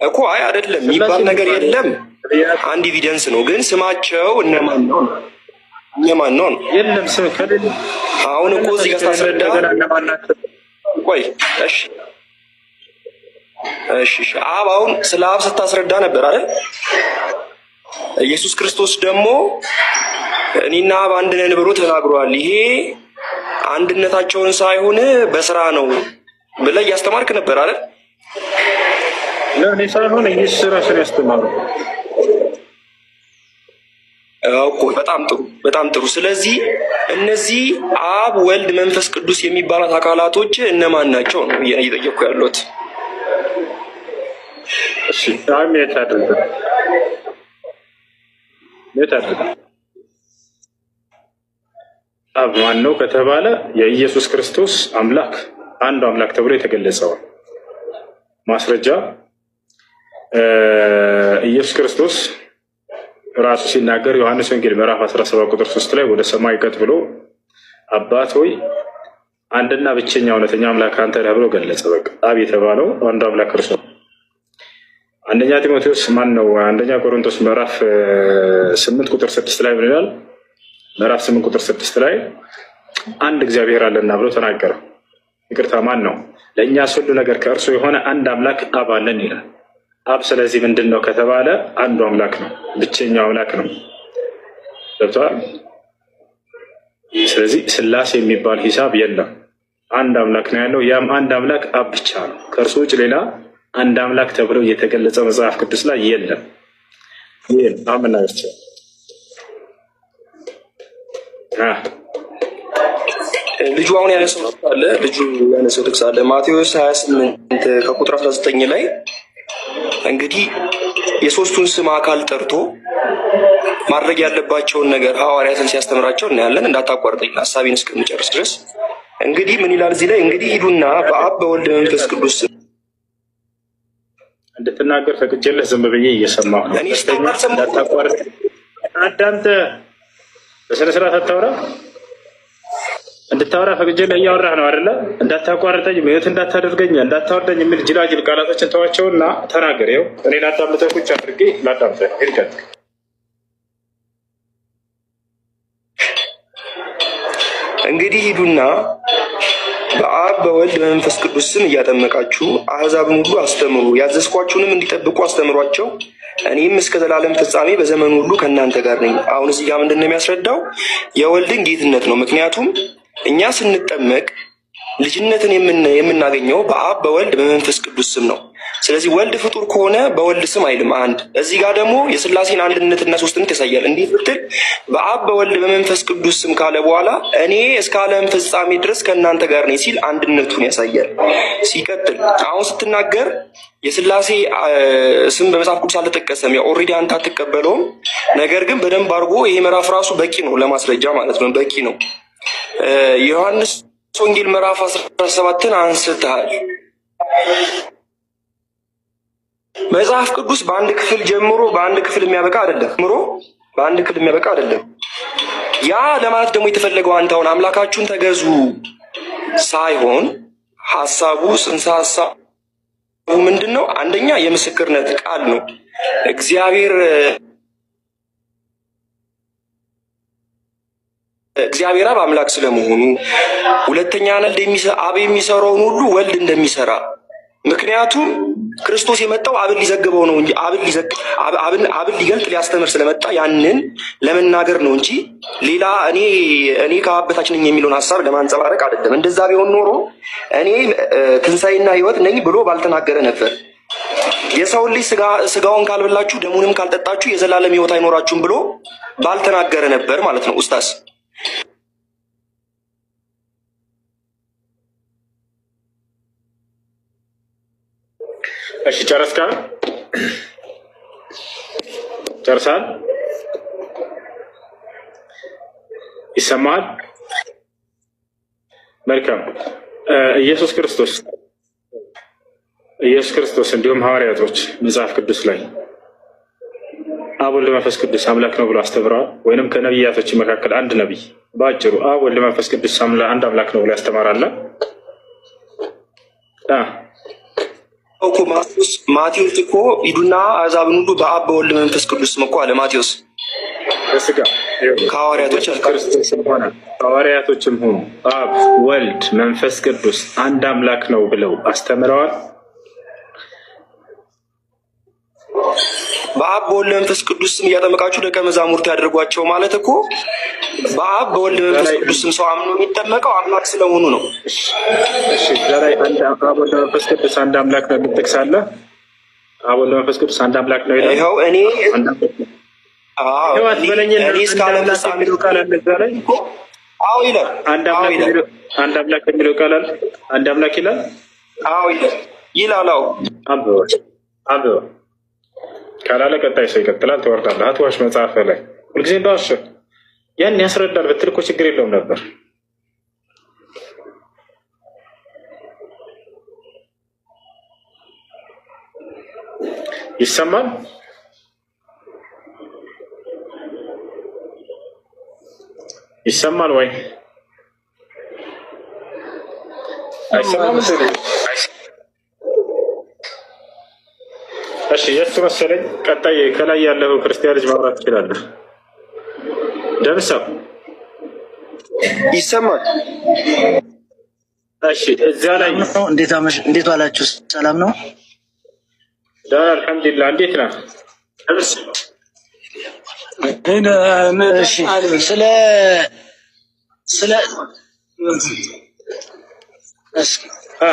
እኮ አይ አይደለም የሚባል ነገር የለም። አንድ ኤቪደንስ ነው። ግን ስማቸው እነማን ነው? እነማን ነው? የለም ስም ከሌለ አሁን እኮ እዚህ ጋር ታስረዳ። ቆይ እሺ አብ አሁን ስለ አብ ስታስረዳ ነበር አይደል? ኢየሱስ ክርስቶስ ደግሞ እኔና አብ አንድ ነን ብሎ ተናግሯል። ይሄ አንድነታቸውን ሳይሆን በስራ ነው ብለህ እያስተማርክ ነበር አይደል? ለኔ ሳይሆን ኢየሱስ ራሱን ያስተማረው እኮ። በጣም ጥሩ። ስለዚህ እነዚህ አብ፣ ወልድ፣ መንፈስ ቅዱስ የሚባሉት አካላቶች እነማን ናቸው ነው እየጠየኩ ያለሁት። እሺ ታም የታደረገ አብ ማን ነው ከተባለ የኢየሱስ ክርስቶስ አምላክ አንዱ አምላክ ተብሎ የተገለጸው ማስረጃ ኢየሱስ ክርስቶስ ራሱ ሲናገር ዮሐንስ ወንጌል ምዕራፍ 17 ቁጥር 3 ላይ ወደ ሰማይ ቀጥ ብሎ አባት ሆይ አንድና ብቸኛ እውነተኛ አምላክ አንተ ነህ ብሎ ገለጸ። በቃ አብ የተባለው አንዱ አምላክ እርሱ ነው። አንደኛ ጢሞቴዎስ ማን ነው? አንደኛ ቆሮንቶስ ምዕራፍ 8 ቁጥር 6 ላይ ምን ይላል? ምዕራፍ 8 ቁጥር 6 ላይ አንድ እግዚአብሔር አለና ብሎ ተናገረ። ይቅርታ ማን ነው? ለእኛስ ሁሉ ነገር ከእርሱ የሆነ አንድ አምላክ አብ አለን ይላል። አብ ስለዚህ ምንድን ነው ከተባለ አንዱ አምላክ ነው፣ ብቸኛው አምላክ ነው። ገብቶሃል? ስለዚህ ስላሴ የሚባል ሂሳብ የለም። አንድ አምላክ ነው ያለው። ያም አንድ አምላክ አብ ብቻ ነው። ከእርሱ ውጭ ሌላ አንድ አምላክ ተብሎ የተገለጸ መጽሐፍ ቅዱስ ላይ የለም። ይህን አምናች ልጁ አሁን ያነሰው ጥቅስ አለ ማቴዎስ 28 ከቁጥር 19 ላይ እንግዲህ የሶስቱን ስም አካል ጠርቶ ማድረግ ያለባቸውን ነገር ሐዋርያትን ሲያስተምራቸው እናያለን። እንዳታቋርጠኝ ሀሳቤን እስከምጨርስ ድረስ። እንግዲህ ምን ይላል እዚህ ላይ? እንግዲህ ሂዱና በአብ በወልድ መንፈስ ቅዱስ ስም እንድትናገር ፈቅጄልህ ዝም ብዬ እየሰማሁ ነው። እንዳታቋርጥ አዳምጥ። በስነ ስርዓት አታውራ። እንድታወራ ፈቅጄልህ እያወራህ ነው አይደለ? እንዳታቋርጠኝ፣ ምሕረት እንዳታደርገኝ፣ እንዳታወርደኝ የሚል ጅላጅል ቃላቶችን ተዋቸውና ተናገር። ይኸው እኔ ላዳምጠህ ቁጭ አድርጌ ላዳምጠህ ይልቀጥ። እንግዲህ ሂዱና በአብ በወልድ በመንፈስ ቅዱስ ስም እያጠመቃችሁ አሕዛብን ሁሉ አስተምሩ፣ ያዘዝኳችሁንም እንዲጠብቁ አስተምሯቸው፣ እኔም እስከ ዘላለም ፍጻሜ በዘመኑ ሁሉ ከእናንተ ጋር ነኝ። አሁን እዚህ ጋር ምንድን ነው የሚያስረዳው? የወልድን ጌትነት ነው። ምክንያቱም እኛ ስንጠመቅ ልጅነትን የምናገኘው በአብ በወልድ በመንፈስ ቅዱስ ስም ነው። ስለዚህ ወልድ ፍጡር ከሆነ በወልድ ስም አይልም አንድ። እዚህ ጋር ደግሞ የስላሴን አንድነትና ሶስትነት ያሳያል። እንዴት ብትል በአብ በወልድ በመንፈስ ቅዱስ ስም ካለ በኋላ እኔ እስከ ዓለም ፍጻሜ ድረስ ከእናንተ ጋር ነኝ ሲል አንድነቱን ያሳያል። ሲቀጥል አሁን ስትናገር የስላሴ ስም በመጽሐፍ ቅዱስ አልተጠቀሰም። ያው ኦልሬዲ አንተ አትቀበለውም። ነገር ግን በደንብ አድርጎ ይሄ ምዕራፍ ራሱ በቂ ነው ለማስረጃ ማለት ነው። በቂ ነው። ዮሐንስ ወንጌል ምዕራፍ 17ን አንስተሃል። መጽሐፍ ቅዱስ በአንድ ክፍል ጀምሮ በአንድ ክፍል የሚያበቃ አይደለም። በአንድ ክፍል የሚያበቃ አይደለም። ያ ለማለት ደግሞ የተፈለገው አንተ አሁን አምላካችሁን ተገዙ ሳይሆን ሐሳቡ ጽንሰ ሐሳቡ ምንድን ነው? አንደኛ የምስክርነት ቃል ነው። እግዚአብሔር አብ አምላክ ስለመሆኑ፣ ሁለተኛ አብ የሚሰራውን ሁሉ ወልድ እንደሚሰራ። ምክንያቱም ክርስቶስ የመጣው አብን ሊዘግበው ነው እንጂ አብን ሊገልጥ ሊያስተምር ስለመጣ ያንን ለመናገር ነው እንጂ ሌላ እኔ ከአብ በታች ነኝ የሚለውን ሐሳብ ለማንጸባረቅ አይደለም። እንደዛ ቢሆን ኖሮ እኔ ትንሣኤና ሕይወት ነኝ ብሎ ባልተናገረ ነበር። የሰውን ልጅ ስጋውን ካልበላችሁ ደሙንም ካልጠጣችሁ የዘላለም ሕይወት አይኖራችሁም ብሎ ባልተናገረ ነበር ማለት ነው። ኡስታዝ እሺ ጨረስካል? ጨርሳል? ይሰማል? መልካም። ኢየሱስ ክርስቶስ እንዲሁም ሐዋርያቶች መጽሐፍ ቅዱስ ላይ አብ ወልድ መንፈስ ቅዱስ አምላክ ነው ብሎ አስተምረዋል? ወይንም ከነቢያቶች መካከል አንድ ነቢይ በአጭሩ አብ ወልድ መንፈስ ቅዱስ አንድ አምላክ ነው ብሎ ያስተማራል? ማቴዎስ እኮ ሂዱና አሕዛብን ሁሉ በአብ በወልድ መንፈስ ቅዱስ ስም እኮ አለ ማቴዎስ። በስጋ ሐዋርያቶችም ሆኑ አብ ወልድ መንፈስ ቅዱስ አንድ አምላክ ነው ብለው አስተምረዋል? በአብ በወልድ መንፈስ ቅዱስ ስም እያጠመቃችሁ ደቀ መዛሙርት ያደርጓቸው ማለት እኮ በአብ በወልድ መንፈስ ቅዱስ ስም ሰው አምኖ የሚጠመቀው አምላክ ስለሆኑ ነው። እሺ ዛሬ አብ ወልድ መንፈስ ቅዱስ አንድ አምላክ ነው የምትጠቅሳለህ? አብ ወልድ መንፈስ ቅዱስ አንድ አምላክ ነው ይላል። ይኸው እኔ እስካለም ፍጻሜ ቃል አለ እዛ ላይ። አዎ ይላል። አንድ አምላክ የሚለው ቃል አለ። አንድ አምላክ ይላል። አዎ ይላል። አዎ አንብበው ካላለ ቀጣይ ሰው ይቀጥላል። ትወርዳለህ። አትዋሽ። መጽሐፍ ላይ ሁልጊዜ እንዳዋሽ ያን ያስረዳል ብትል እኮ ችግር የለውም ነበር። ይሰማል? ይሰማል ወይ? አይሰማም? እሺ የሱ መሰለኝ። ቀጣይ ከላይ ያለው ክርስቲያን ልጅ ማውራት ትችላለህ። ደምሰው ይሰማል? እሺ እዚያ ላይ እንዴት ዋላችሁ? ሰላም ነው? ደህና አልሐምዱሊላህ። እንዴት ነህ? እሺ ስለ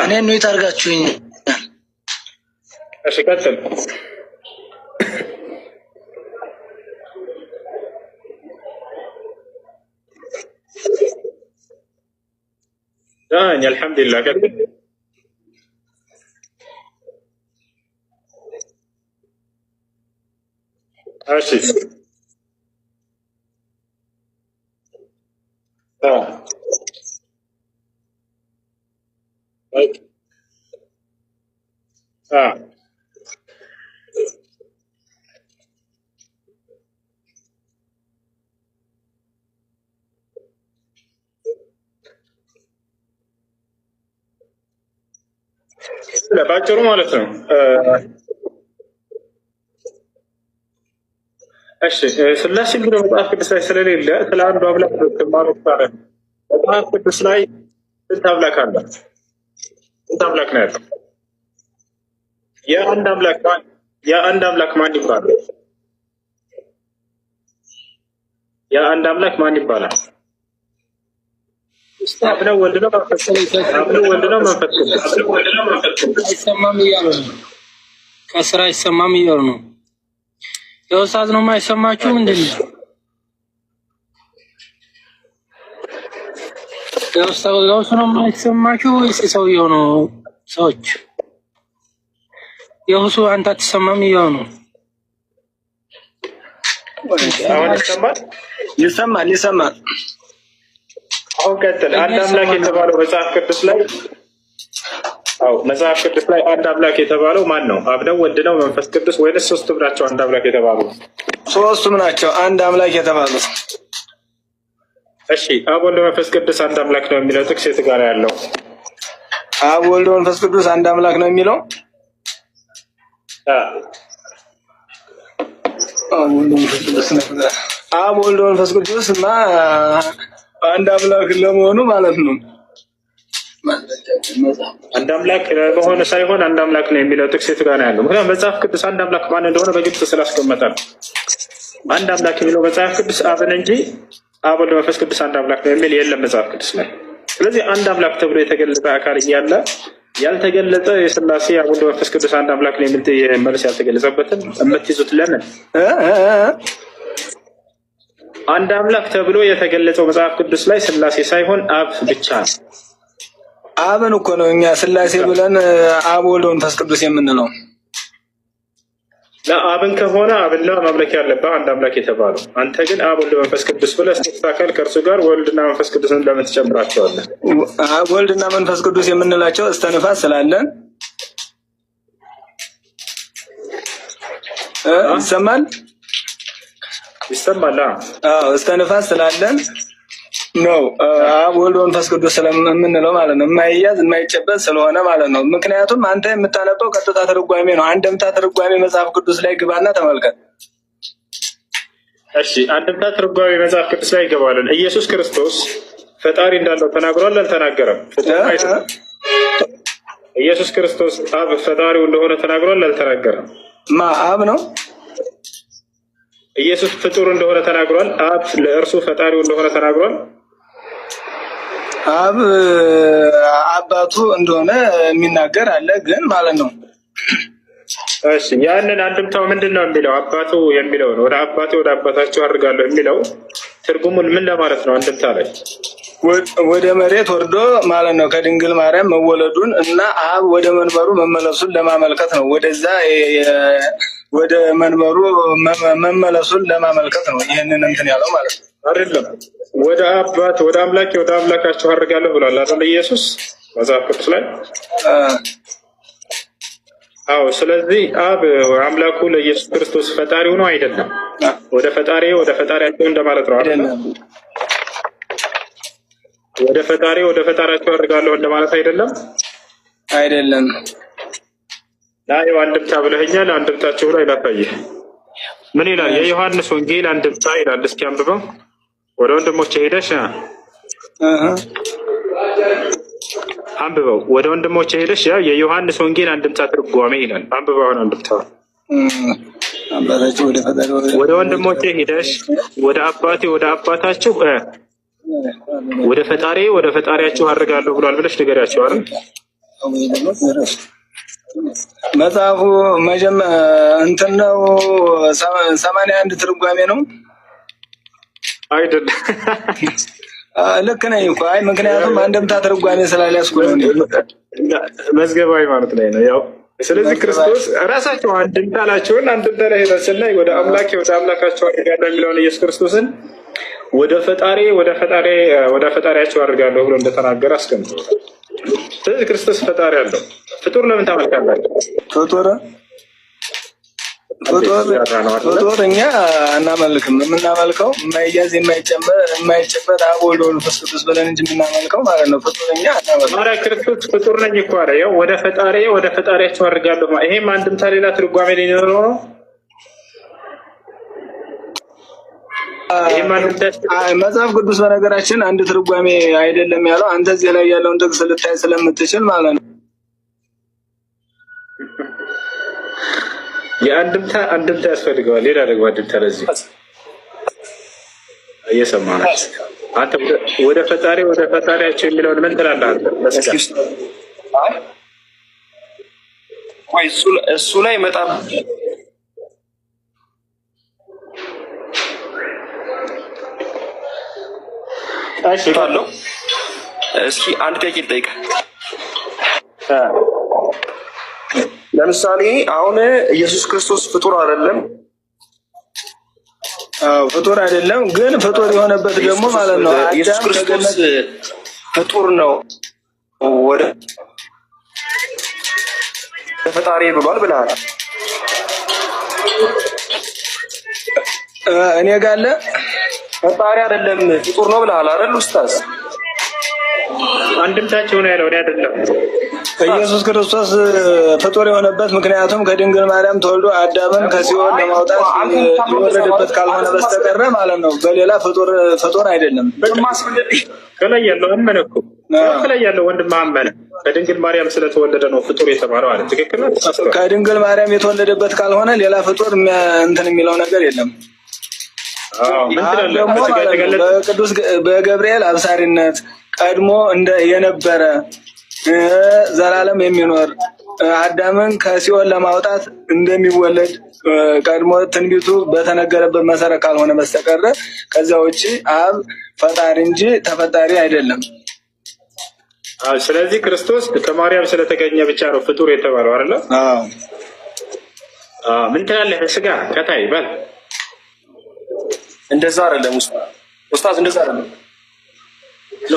እኔ ነው የታርጋችሁኝ። እሺ ቀጥል። አልሐምዱሊላህ። ቀጥል። እሺ ባጭሩ ማለት ነው። እሺ ስላሴ የሚለው መጽሐፍ ቅዱስ ላይ ስለሌለ ስለ አንዱ አምላክ ትማሩ ታረን። መጽሐፍ ቅዱስ ላይ ስንት አምላክ አለ? ስንት አምላክ ነው ያለው? የአንድ አምላክ ማን ይባላል? የአንድ አምላክ ማን ይባላል? አብ ነው? ወልድ ነው? መንፈስ ቅዱስ? አይሰማም እያሉ ነው። ከስራ አይሰማም እያሉ ነው። የውስጥ ነው የማይሰማችሁ ምንድን ነው? የውስጥ ነው የማይሰማችሁ ወይስ ሰውየው ነው? ሰዎች የውስጡ አንተ አትሰማም እያሉ ነው። አሁን ይሰማል። አሁን ቀጥል። አንድ አምላክ የተባለው መጽሐፍ ቅዱስ ላይ አዎ መጽሐፍ ቅዱስ ላይ አንድ አምላክ የተባለው ማን ነው? አብ ነው? ወልድ ነው? መንፈስ ቅዱስ? ወይንስ ሶስቱም ናቸው አንድ አምላክ የተባሉት? ሶስቱም ናቸው አንድ አምላክ የተባሉት። እሺ አብ ወልድ መንፈስ ቅዱስ አንድ አምላክ ነው የሚለው ጥቅስ የት ጋር ያለው? አብ ወልድ መንፈስ ቅዱስ አንድ አምላክ ነው የሚለው አብ ወልድ መንፈስ ቅዱስ እና አንድ አምላክ ለመሆኑ ማለት ነው። አንድ አምላክ ለመሆኑ ሳይሆን አንድ አምላክ ነው የሚለው ጥቅስ የት ጋር ያለው? ምክንያቱም መጽሐፍ ቅዱስ አንድ አምላክ ማን እንደሆነ በግልጽ ስላስቀመጠ ነው። አንድ አምላክ የሚለው መጽሐፍ ቅዱስ አብን እንጂ አብ ወልድ መንፈስ ቅዱስ አንድ አምላክ ነው የሚል የለም መጽሐፍ ቅዱስ ላይ። ስለዚህ አንድ አምላክ ተብሎ የተገለጸ አካል እያለ ያልተገለጸ የሥላሴ አብ ወልድ መንፈስ ቅዱስ አንድ አምላክ ነው የሚል መልስ ያልተገለጸበትን የምትይዙት ለምን? አንድ አምላክ ተብሎ የተገለጸው መጽሐፍ ቅዱስ ላይ ሥላሴ ሳይሆን አብ ብቻ ነው። አብን እኮ ነው እኛ ሥላሴ ብለን አብ ወልድ መንፈስ ቅዱስ የምንለው። ለአብን ከሆነ አብና ማምለክ ያለበት አንድ አምላክ የተባለው አንተ ግን አብ ወልድ መንፈስ ቅዱስ ብለህ ስትታከል ከእርሱ ጋር ወልድና መንፈስ ቅዱስን ለምን ትጨምራቸዋለህ? አብ ወልድና መንፈስ ቅዱስ የምንላቸው እስተንፋስ ስላለን ይሰማል። አዎ እስተንፋስ ስላለን ነው አብ ወልድ መንፈስ ቅዱስ ስለምንለው ማለት ነው። የማይያዝ የማይጨበጥ ስለሆነ ማለት ነው። ምክንያቱም አንተ የምታነበው ቀጥታ ትርጓሜ ነው። አንድምታ ትርጓሜ መጽሐፍ ቅዱስ ላይ ግባና ተመልከት። እሺ አንድምታ ትርጓሜ መጽሐፍ ቅዱስ ላይ ይገባልን? ኢየሱስ ክርስቶስ ፈጣሪ እንዳለው ተናግሯል አልተናገረም? ኢየሱስ ክርስቶስ አብ ፈጣሪው እንደሆነ ተናግሯል አልተናገረም? አብ ነው። ኢየሱስ ፍጡር እንደሆነ ተናግሯል። አብ ለእርሱ ፈጣሪው እንደሆነ ተናግሯል። አብ አባቱ እንደሆነ የሚናገር አለ ግን ማለት ነው። እሺ ያንን አንድምታው ምንድን ነው የሚለው? አባቱ የሚለው ነው። ወደ አባቴ ወደ አባታቸው አድርጋለሁ የሚለው ትርጉሙን ምን ለማለት ነው? አንድምታ ላይ ወደ መሬት ወርዶ ማለት ነው ከድንግል ማርያም መወለዱን እና አብ ወደ መንበሩ መመለሱን ለማመልከት ነው። ወደዛ ወደ መንበሩ መመለሱን ለማመልከት ነው። ይህንን እንትን ያለው ማለት ነው። አይደለም ወደ አባት ወደ አምላኬ ወደ አምላካቸው አድርጋለሁ ብሏል አይደል ኢየሱስ መጽሐፍ ቅዱስ ላይ? አዎ። ስለዚህ አብ አምላኩ ለኢየሱስ ክርስቶስ ፈጣሪው ነው አይደለም? ወደ ፈጣሪያቸው እንደማለት ነው አይደለም? ወደ ፈጣሪያቸው አድርጋለሁ እንደማለት አይደለም? አይደለም። ላይ አንድምታ ብለኸኛል። አንድምታቸው ላይ ላሳየህ። ምን ይላል? የዮሐንስ ወንጌል አንድምታ ይላል። እስኪ አንብበው። ወደ ወንድሞቼ ሄደሽ አንብበው። ወደ ወንድሞቼ ሄደሽ ያው የዮሐንስ ወንጌል አንድምታ ትርጓሜ ይላል። አንብበው። አሁን አንድምታው ወደ ወንድሞቼ ሄደሽ ወደ አባቴ ወደ አባታችሁ ወደ ፈጣሪያችሁ አድርጋለሁ ብሏል ብለሽ ንገሪያቸው አይደል? መጽሐፉ እንትን ነው 81 ትርጓሜ ነው አይደል? ልክ ነኝ እኮ። አይ ምክንያቱም አንድምታ ትርጓሜ ስላልያዝኩ ነው። መዝገበ ሃይማኖት ላይ ነው ያው። ስለዚህ ክርስቶስ ራሳቸው አንድምታ ላቸውን አንድምታ ላይ ሄዳችና ወደ አምላካቸው አድርጋለሁ የሚለውን ኢየሱስ ክርስቶስን ወደ ፈጣሪያቸው አድርጋለሁ ብሎ እንደተናገረ አስቀምጠዋል። ስለዚህ ክርስቶስ ፈጣሪ አለው። ፍጡር ለምን ታመልካላችሁ? ፍጡር እኛ አናመልክም። የምናመልከው የማይያዝ የማይጨበጥ አብ ወልድ መንፈስ ቅዱስ ብለን እንጂ የምናመልከው ማለት ነው። ፍጡር እኛ አናመልክም። ኧረ ክርስቶስ ፍጡር ነኝ እኮ አለ። ያው ወደ ፈጣሪያቸው አድርጋለሁ። ይሄም አንድምታ ሌላ ትርጓሜ ሊኖረው ነው። መጽሐፍ ቅዱስ በነገራችን አንድ ትርጓሜ አይደለም ያለው። አንተ እዚህ ላይ ያለውን ጥቅስ ልታይ ስለምትችል ማለት ነው። አንድምታ ያስፈልገዋል። ሌላ ደግሞ አንድምታ ለዚህ እየሰማህ ነው። አንተ ወደ ፈጣሪያቸው የሚለውን ምን ትላለህ? እሱ ላይ መጣ። እስኪ አንድ ጥያቄ ልጠይቅህ። ለምሳሌ አሁን ኢየሱስ ክርስቶስ ፍጡር አይደለም? ፍጡር አይደለም፣ ግን ፍጡር የሆነበት ደግሞ ማለት ነው ኢየሱስ ክርስቶስ ፍጡር ነው። ፈጣሪ ብሏል ብለሃል። እኔ ጋር አለ ፈጣሪ አይደለም ፍጡር ነው ብለሃል አይደል ኡስታዝ? አንድምታቸው ነው ያለው አይደለም። ኢየሱስ ክርስቶስ ፍጡር የሆነበት ምክንያቱም ከድንግል ማርያም ተወልዶ አዳምን ከሲኦል ለማውጣት የወረደበት ካልሆነ በስተቀር ማለት ነው። በሌላ ፍጡር አይደለም። ከላይ ያለው አመነ እኮ ከላይ ያለው ወንድም አመነ ከድንግል ማርያም ስለተወለደ ነው ፍጡር የተባለው አለ። ትክክል ነው። ከድንግል ማርያም የተወለደበት ካልሆነ ሌላ ፍጡር እንትን የሚለው ነገር የለም። ደግሞ በቅዱስ በገብርኤል አብሳሪነት ቀድሞ የነበረ ዘላለም የሚኖር አዳምን ከሲኦል ለማውጣት እንደሚወለድ ቀድሞ ትንቢቱ በተነገረበት መሰረት ካልሆነ በስተቀር ከዚያ ውጪ አብ ፈጣሪ እንጂ ተፈጣሪ አይደለም። ስለዚህ ክርስቶስ ከማርያም ስለተገኘ ብቻ ነው ፍጡር የተባለው አይደል? ምን ትላለህ? ስጋ ከታይ በል እንደዛ አይደለም ኡስታዝ፣ እንደዛ አይደለም።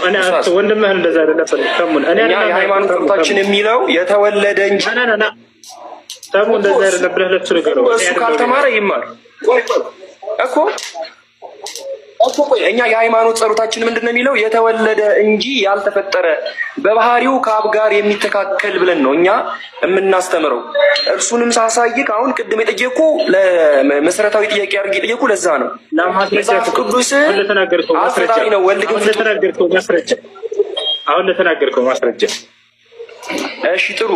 እኔ ወንድምህ እንደዛ አይደለም። ተሙን እኔ የሃይማኖት ትምህርታችን የሚለው የተወለደ እንጂ ተሙ እንደዛ አይደለም ብለህ ለሱ ንገረው። እሱ ካልተማረ ይማር እኮ ቆይ እኛ የሃይማኖት ጸሎታችን ምንድነው የሚለው? የተወለደ እንጂ ያልተፈጠረ በባህሪው ከአብ ጋር የሚተካከል ብለን ነው እኛ የምናስተምረው። እርሱንም ሳሳይክ አሁን ቅድም የጠየቁ ለመሰረታዊ ጥያቄ አድርጌ የጠየቁ ለዛ ነው። መጽሐፍ ቅዱስ አፈጣሪ ነው ወልድ ግን አሁን ለተናገርከው ማስረጃ። እሺ ጥሩ።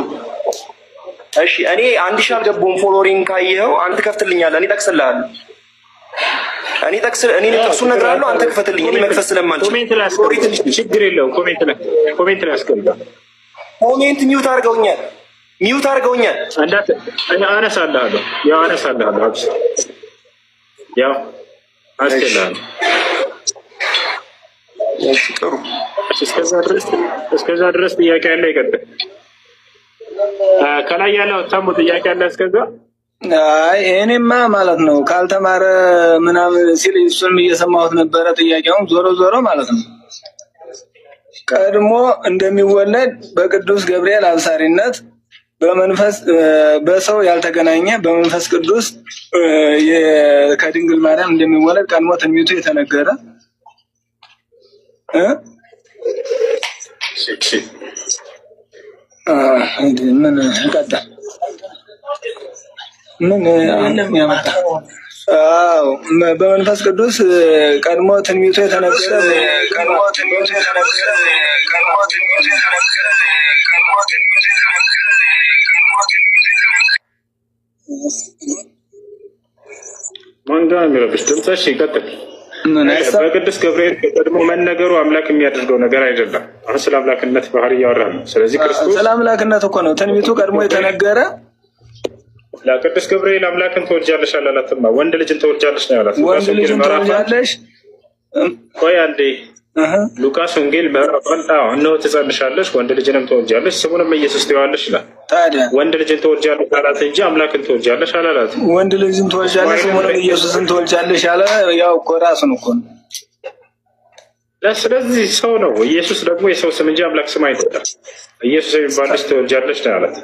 እሺ እኔ 1000 አልገባሁም። ፎሎሪንግ ካየኸው አንተ ከፍትልኛለህ፣ እኔ ጠቅስልሃለሁ። እኔ ጥቅሱን እነግርሃለሁ፣ አንተ ክፈትልኝ። እኔ መክፈት ስለማልችል ችግር የለውም። ኮሜንት ላይ አስቀምጣ። ኮሜንት ሚውት አድርገውኛል። አነሳልሃለሁ። ያው አስቀምጣለሁ። እሺ ጥሩ። እስከዛ ድረስ ጥያቄ ያለ ይቀጥል። ከላይ ያለው ታሙ ጥያቄ ያለ እስከዛ እኔማ ማለት ነው ካልተማረ ምናምን ሲል እሱንም እየሰማሁት ነበረ። ጥያቄውም ዞሮ ማለት ነው ቀድሞ እንደሚወለድ በቅዱስ ገብርኤል አብሳሪነት በመንፈስ በሰው ያልተገናኘ በመንፈስ ቅዱስ ከድንግል ማርያም እንደሚወለድ ቀድሞ ትንቢቱ የተነገረ ምን እንቀጥል? ምን ያመጣ? በመንፈስ ቅዱስ ቀድሞ ትንቢቱ የተነገረ ማን ጋር የሚረብሽ ድምፅሽ ይቀጥል። በቅዱስ ገብርኤል ቀድሞ መነገሩ አምላክ የሚያደርገው ነገር አይደለም። አሁን ስለ አምላክነት ባህሪ እያወራ ነው። ስለዚህ ክርስቶስ ስለ አምላክነት እኮ ነው ትንቢቱ ቀድሞ የተነገረ። ለቅዱስ ገብርኤል አምላክን ትወልጃለሽ አላላትማ፣ ወንድ ልጅን ትወልጃለሽ ነው ያላት። ወንድ ልጅን ትወልጃለሽ። ቆይ አንዴ ሉቃስ ወንጌል ምዕራፍ 1 እነሆ ትጸንሻለሽ ወንድ ልጅንም ትወልጃለሽ ስሙንም ኢየሱስ ትይዋለሽ ይላል። ታዲያ ወንድ ልጅን ትወልጃለሽ አላት እንጂ አምላክን ትወልጃለሽ አላላት። ወንድ ልጅን ትወልጃለሽ ስሙንም ኢየሱስን ትወልጃለሽ ያለ ያው እኮ ራሱን እኮ ነው። ስለዚህ ሰው ነው። ኢየሱስ ደግሞ የሰው ስም እንጂ አምላክ ስም አይደለም። ኢየሱስ የሚባል ልጅ ትወልጃለሽ ነው ያላት።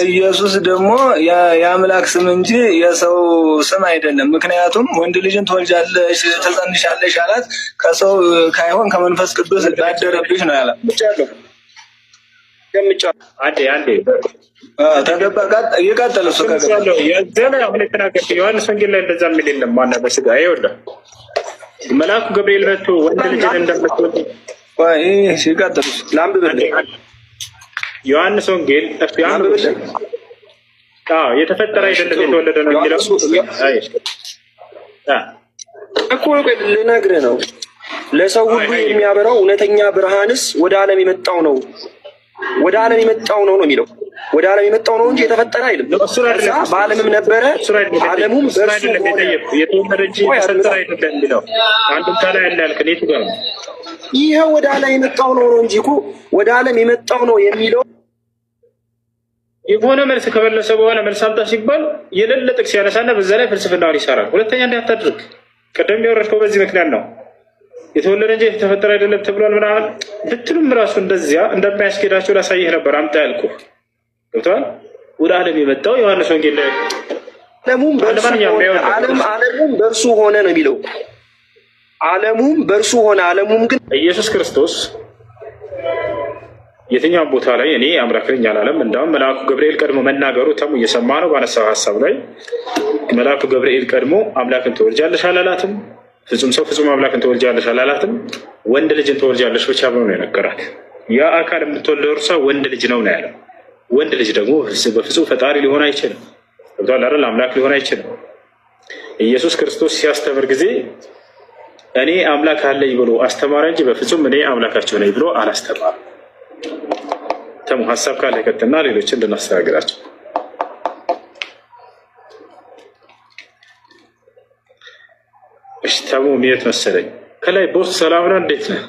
ኢየሱስ ደግሞ የአምላክ ስም እንጂ የሰው ስም አይደለም። ምክንያቱም ወንድ ልጅን ትወልጃለሽ ትጸንሻለሽ አላት ከሰው ካይሆን ከመንፈስ ቅዱስ ባደረብሽ ነው ያላት። አንዴ ተገባ ይቀጥል። እሱ ከገባ አሁን የተናገር ዮሐንስ ወንጌል ላይ እንደዛ የሚል የለም። ማነው በስጋ ይወዳ መልአኩ ገብርኤል መጥቶ ወንድ ልጅን እንደምትወልድ ይቀጥል። ላንብብልህ ዮሐንስ ወንጌል የተፈጠረ አይደለም የተወለደ ነው የሚለው እኮ ልነግርህ ነው። ለሰው ሁሉ የሚያበራው እውነተኛ ብርሃንስ ወደ ዓለም የመጣው ነው ነው የሚለው። ወደ ዓለም የመጣው ነው እንጂ የተፈጠረ አይደለም። በዓለምም ነበረ ዓለሙም በእርሱ የተወለደ እንጂ የተፈጠረ አይደለም የሚለው አንዱ ታላ ያለ ያልከን የቱ ጋር ነው? ይኸው ወደ ዓለም የመጣው ነው እንጂ እኮ ወደ ዓለም የመጣው ነው የሚለው የሆነ መልስ ከመለሰ በኋላ መልስ አምጣ ሲባል የሌለ ጥቅስ ያነሳና በዛ ላይ ፍልስፍናውን ይሰራል። ሁለተኛ እንዳታድርግ። ቀደም ያወረድከው በዚህ ምክንያት ነው። የተወለደ እንጂ የተፈጠረ አይደለም ተብሏል ምናምን ብትሉም ራሱ እንደዚያ እንደማያስኬዳቸው ላሳይህ ነበር። አምጣ ያልኩህ ገብቶሃል። ወደ ዓለም የመጣው ዮሐንስ ወንጌል ላይ ዓለሙም በእርሱ ሆነ ነው የሚለው። ዓለሙም በእርሱ ሆነ። ዓለሙም ግን ኢየሱስ ክርስቶስ የትኛውም ቦታ ላይ እኔ አምላክ ነኝ አላለም። እንዳውም መልአኩ ገብርኤል ቀድሞ መናገሩ ተሙ እየሰማ ነው። ባነሳው ሀሳብ ላይ መልአኩ ገብርኤል ቀድሞ አምላክን ትወልጃለሽ አላላትም። ፍጹም ሰው ፍጹም አምላክን ትወልጃለሽ አላላትም። ወንድ ልጅን ትወልጃለሽ ብቻ ብሎ ነው የነገራት። ያ አካል የምትወልደው እርሷ ወንድ ልጅ ነው ነው ያለው። ወንድ ልጅ ደግሞ በፍጹም ፈጣሪ ሊሆን አይችልም። ገብቶሃል አይደል? አምላክ ሊሆን አይችልም። ኢየሱስ ክርስቶስ ሲያስተምር ጊዜ እኔ አምላክ አለኝ ብሎ አስተማረ እንጂ በፍጹም እኔ አምላካቸው ነኝ ብሎ አላስተማርም። ተሙ ሀሳብ ካለ ቀጥልና ሌሎችን እንድናስተናግዳቸው። እሺ ተሙ ሚየት መሰለኝ ከላይ ቦስ ሰላም ነው፣ እንዴት ነህ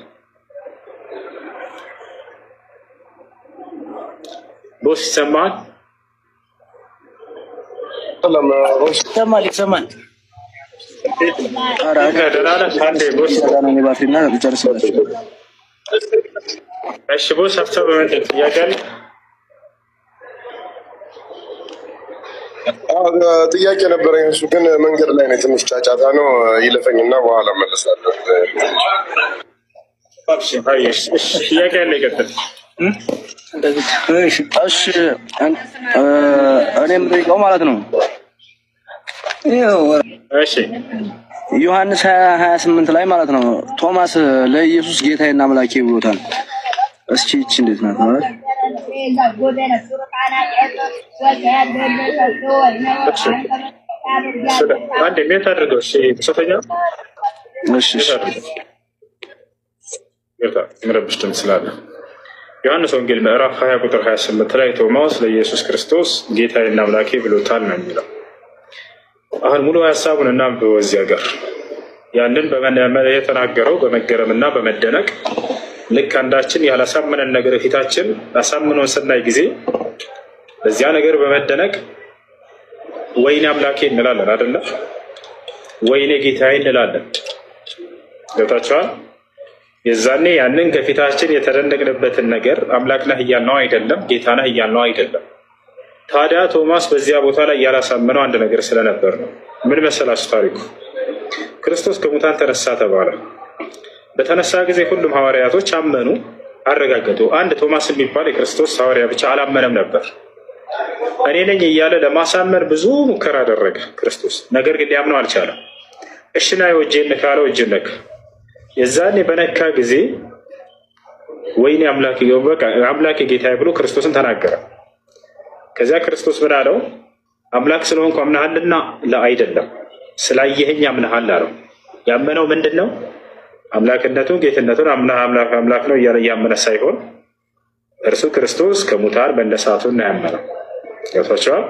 ቦስ? ይሰማል? ይሰማል ይሰማል። እሺ ቦስ ሀሳብ በመንደት ጥያቄ ጥያቄ ነበረኝ። እሱ ግን መንገድ ላይ ነው፣ ትንሽ ጫጫታ ነው። ይለፈኝና በኋላ መለሳለሁ። ጥያቄ ያለ ይቀጥል። እሺ እኔ የምጠይቀው ማለት ነው እሺ ዮሐንስ 28 ላይ ማለት ነው ቶማስ ለኢየሱስ ጌታዬና አምላኬ ብሎታል። እስኪ እቺ እንዴት ናት ማለት አንዴ ምን ታደርገው? እሺ ተሰተኛ እሺ ይርታ ምረብሽ ስላለ ዮሐንስ ወንጌል ምዕራፍ 20 ቁጥር 28 ላይ ቶማስ ለኢየሱስ ክርስቶስ ጌታዬና አምላኬ ብሎታል ነው የሚለው። አሁን ሙሉ ሀሳቡን እናንብበው። እዚያ ጋር ያንን የተናገረው በመገረምና በመደነቅ ልክ አንዳችን ያላሳመነን ነገር ፊታችን አሳምኖን ስናይ ጊዜ በዚያ ነገር በመደነቅ ወይኔ አምላኬ እንላለን አይደለ? ወይኔ ጌታዬ እንላለን። ገብታችኋል? የዛኔ ያንን ከፊታችን የተደነቅንበትን ነገር አምላክ ነህ እያልነው አይደለም፣ ጌታ ነህ እያልነው አይደለም። ታዲያ ቶማስ በዚያ ቦታ ላይ ያላሳመነው አንድ ነገር ስለነበር ነው። ምን መሰላችሁ ታሪኩ? ክርስቶስ ከሙታን ተነሳ ተባለ። በተነሳ ጊዜ ሁሉም ሐዋርያቶች አመኑ፣ አረጋገጡ። አንድ ቶማስ የሚባል የክርስቶስ ሐዋርያ ብቻ አላመነም ነበር። እኔ ነኝ እያለ ለማሳመን ብዙ ሙከራ አደረገ ክርስቶስ፣ ነገር ግን ሊያምነው አልቻለም። እሺ ና እጄን ካለው እጅን ነካ። የዛኔ በነካ ጊዜ ወይኔ አምላኬ ጌታዬ ብሎ ክርስቶስን ተናገረ። ከዚያ ክርስቶስ ምን አለው? አምላክ ስለሆንኩ አምነሃልና? አይደለም ስላየኸኝ አምነሃል አለው። ያመነው ምንድን ነው? አምላክነቱን ጌትነቱን አምላክ ነው እያለ እያመነ ሳይሆን እርሱ ክርስቶስ ከሙታን መነሳቱን ነው ያመነው። ገብቷቸዋል?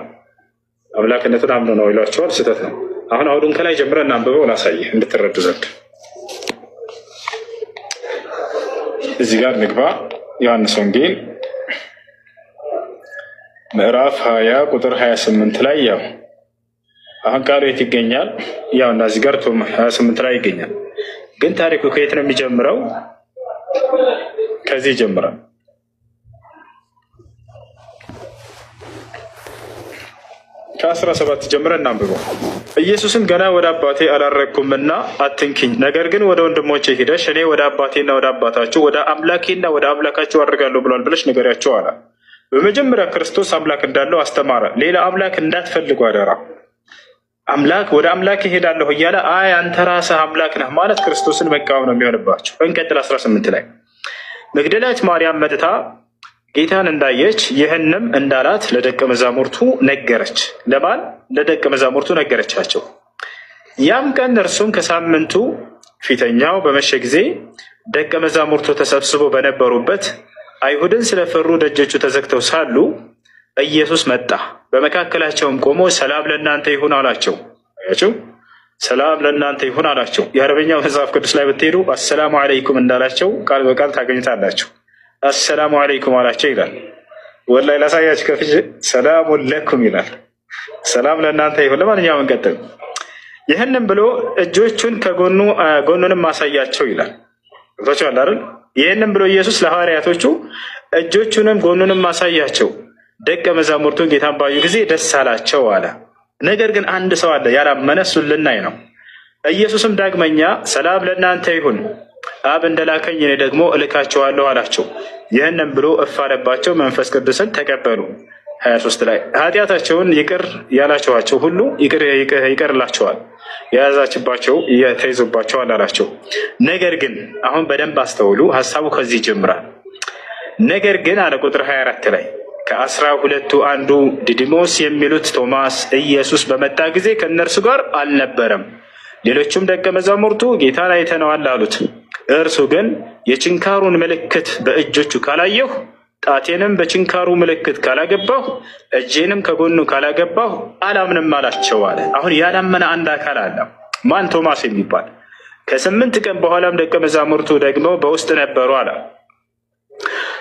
አምላክነቱን አምኖ ነው ይሏቸዋል። ስህተት ነው። አሁን አውዱን ከላይ ጀምረን እናንብበው ላሳየህ እንድትረዱ ዘንድ። እዚህ ጋር ንግባ። ዮሐንስ ወንጌል ምዕራፍ 20 ቁጥር 28 ላይ ያው አሁን ቃሉ የት ይገኛል? ያው እና እዚህ ጋር 28 ላይ ይገኛል። ግን ታሪኩ ከየት ነው የሚጀምረው? ከዚህ ይጀምራል። ከ17 ጀምረን እናንብበው። ኢየሱስም ገና ወደ አባቴ አላረግኩምና አትንኪኝ፣ ነገር ግን ወደ ወንድሞቼ ሂደሽ እኔ ወደ አባቴና ወደ አባታችሁ ወደ አምላኬና ወደ አምላካችሁ አድርጋለሁ ብሏል ብለሽ ንገሪያቸው አለ። በመጀመሪያ ክርስቶስ አምላክ እንዳለው አስተማረ። ሌላ አምላክ እንዳትፈልጉ አደራ። አምላክ ወደ አምላክ እሄዳለሁ እያለ አይ አንተ ራስህ አምላክ ነህ ማለት ክርስቶስን መቃወም ነው የሚሆንባቸው። እንቀጥል። 18 ላይ መግደላዊት ማርያም መጥታ ጌታን እንዳየች ይህንም እንዳላት ለደቀ መዛሙርቱ ነገረች። ለማን? ለደቀ መዛሙርቱ ነገረቻቸው። ያም ቀን እርሱም ከሳምንቱ ፊተኛው በመሸ ጊዜ ደቀ መዛሙርቱ ተሰብስበው በነበሩበት አይሁድን ስለፈሩ ደጆቹ ተዘግተው ሳሉ ኢየሱስ መጣ፣ በመካከላቸውም ቆሞ ሰላም ለእናንተ ይሁን አላቸው። አያችሁ፣ ሰላም ለእናንተ ይሁን አላቸው። የአረበኛው መጽሐፍ ቅዱስ ላይ ብትሄዱ አሰላሙ አለይኩም እንዳላቸው ቃል በቃል ታገኝታላችሁ። አሰላሙ አለይኩም አላቸው ይላል። ወላሂ ላሳያችሁ ከፍቼ ሰላሙን ለኩም ይላል። ሰላም ለእናንተ ይሁን። ለማንኛውም እንቀጥል። ይህንም ብሎ እጆቹን ጎኑንም ማሳያቸው ይላል። ገብቷችኋል አይደል? ይህንም ብሎ ኢየሱስ ለሐዋርያቶቹ እጆቹንም ጎኑንም ማሳያቸው። ደቀ መዛሙርቱን ጌታን ባዩ ጊዜ ደስ አላቸው አለ። ነገር ግን አንድ ሰው አለ ያላመነ፣ እሱን ልናይ ነው። ኢየሱስም ዳግመኛ ሰላም ለእናንተ ይሁን፣ አብ እንደላከኝ እኔ ደግሞ እልካችኋለሁ አላቸው። ይህንም ብሎ እፍ አለባቸው፣ መንፈስ ቅዱስን ተቀበሉ። 23 ላይ ኃጢአታቸውን ይቅር ያላችኋቸው ሁሉ ይቀርላቸዋል፣ የያዛችባቸው ተይዞባቸዋል አላቸው። ነገር ግን አሁን በደንብ አስተውሉ፣ ሀሳቡ ከዚህ ይጀምራል። ነገር ግን አለ ቁጥር 24 ላይ ከ12ቱ አንዱ ዲዲሞስ የሚሉት ቶማስ ኢየሱስ በመጣ ጊዜ ከእነርሱ ጋር አልነበረም። ሌሎቹም ደቀ መዛሙርቱ ጌታን አይተነዋል አሉት። እርሱ ግን የችንካሩን ምልክት በእጆቹ ካላየሁ፣ ጣቴንም በችንካሩ ምልክት ካላገባሁ፣ እጄንም ከጎኑ ካላገባሁ አላምንም አላቸው አለ። አሁን ያላመነ አንድ አካል አለ። ማን? ቶማስ የሚባል። ከ8 ቀን በኋላም ደቀ መዛሙርቱ ደግሞ በውስጥ ነበሩ አለ።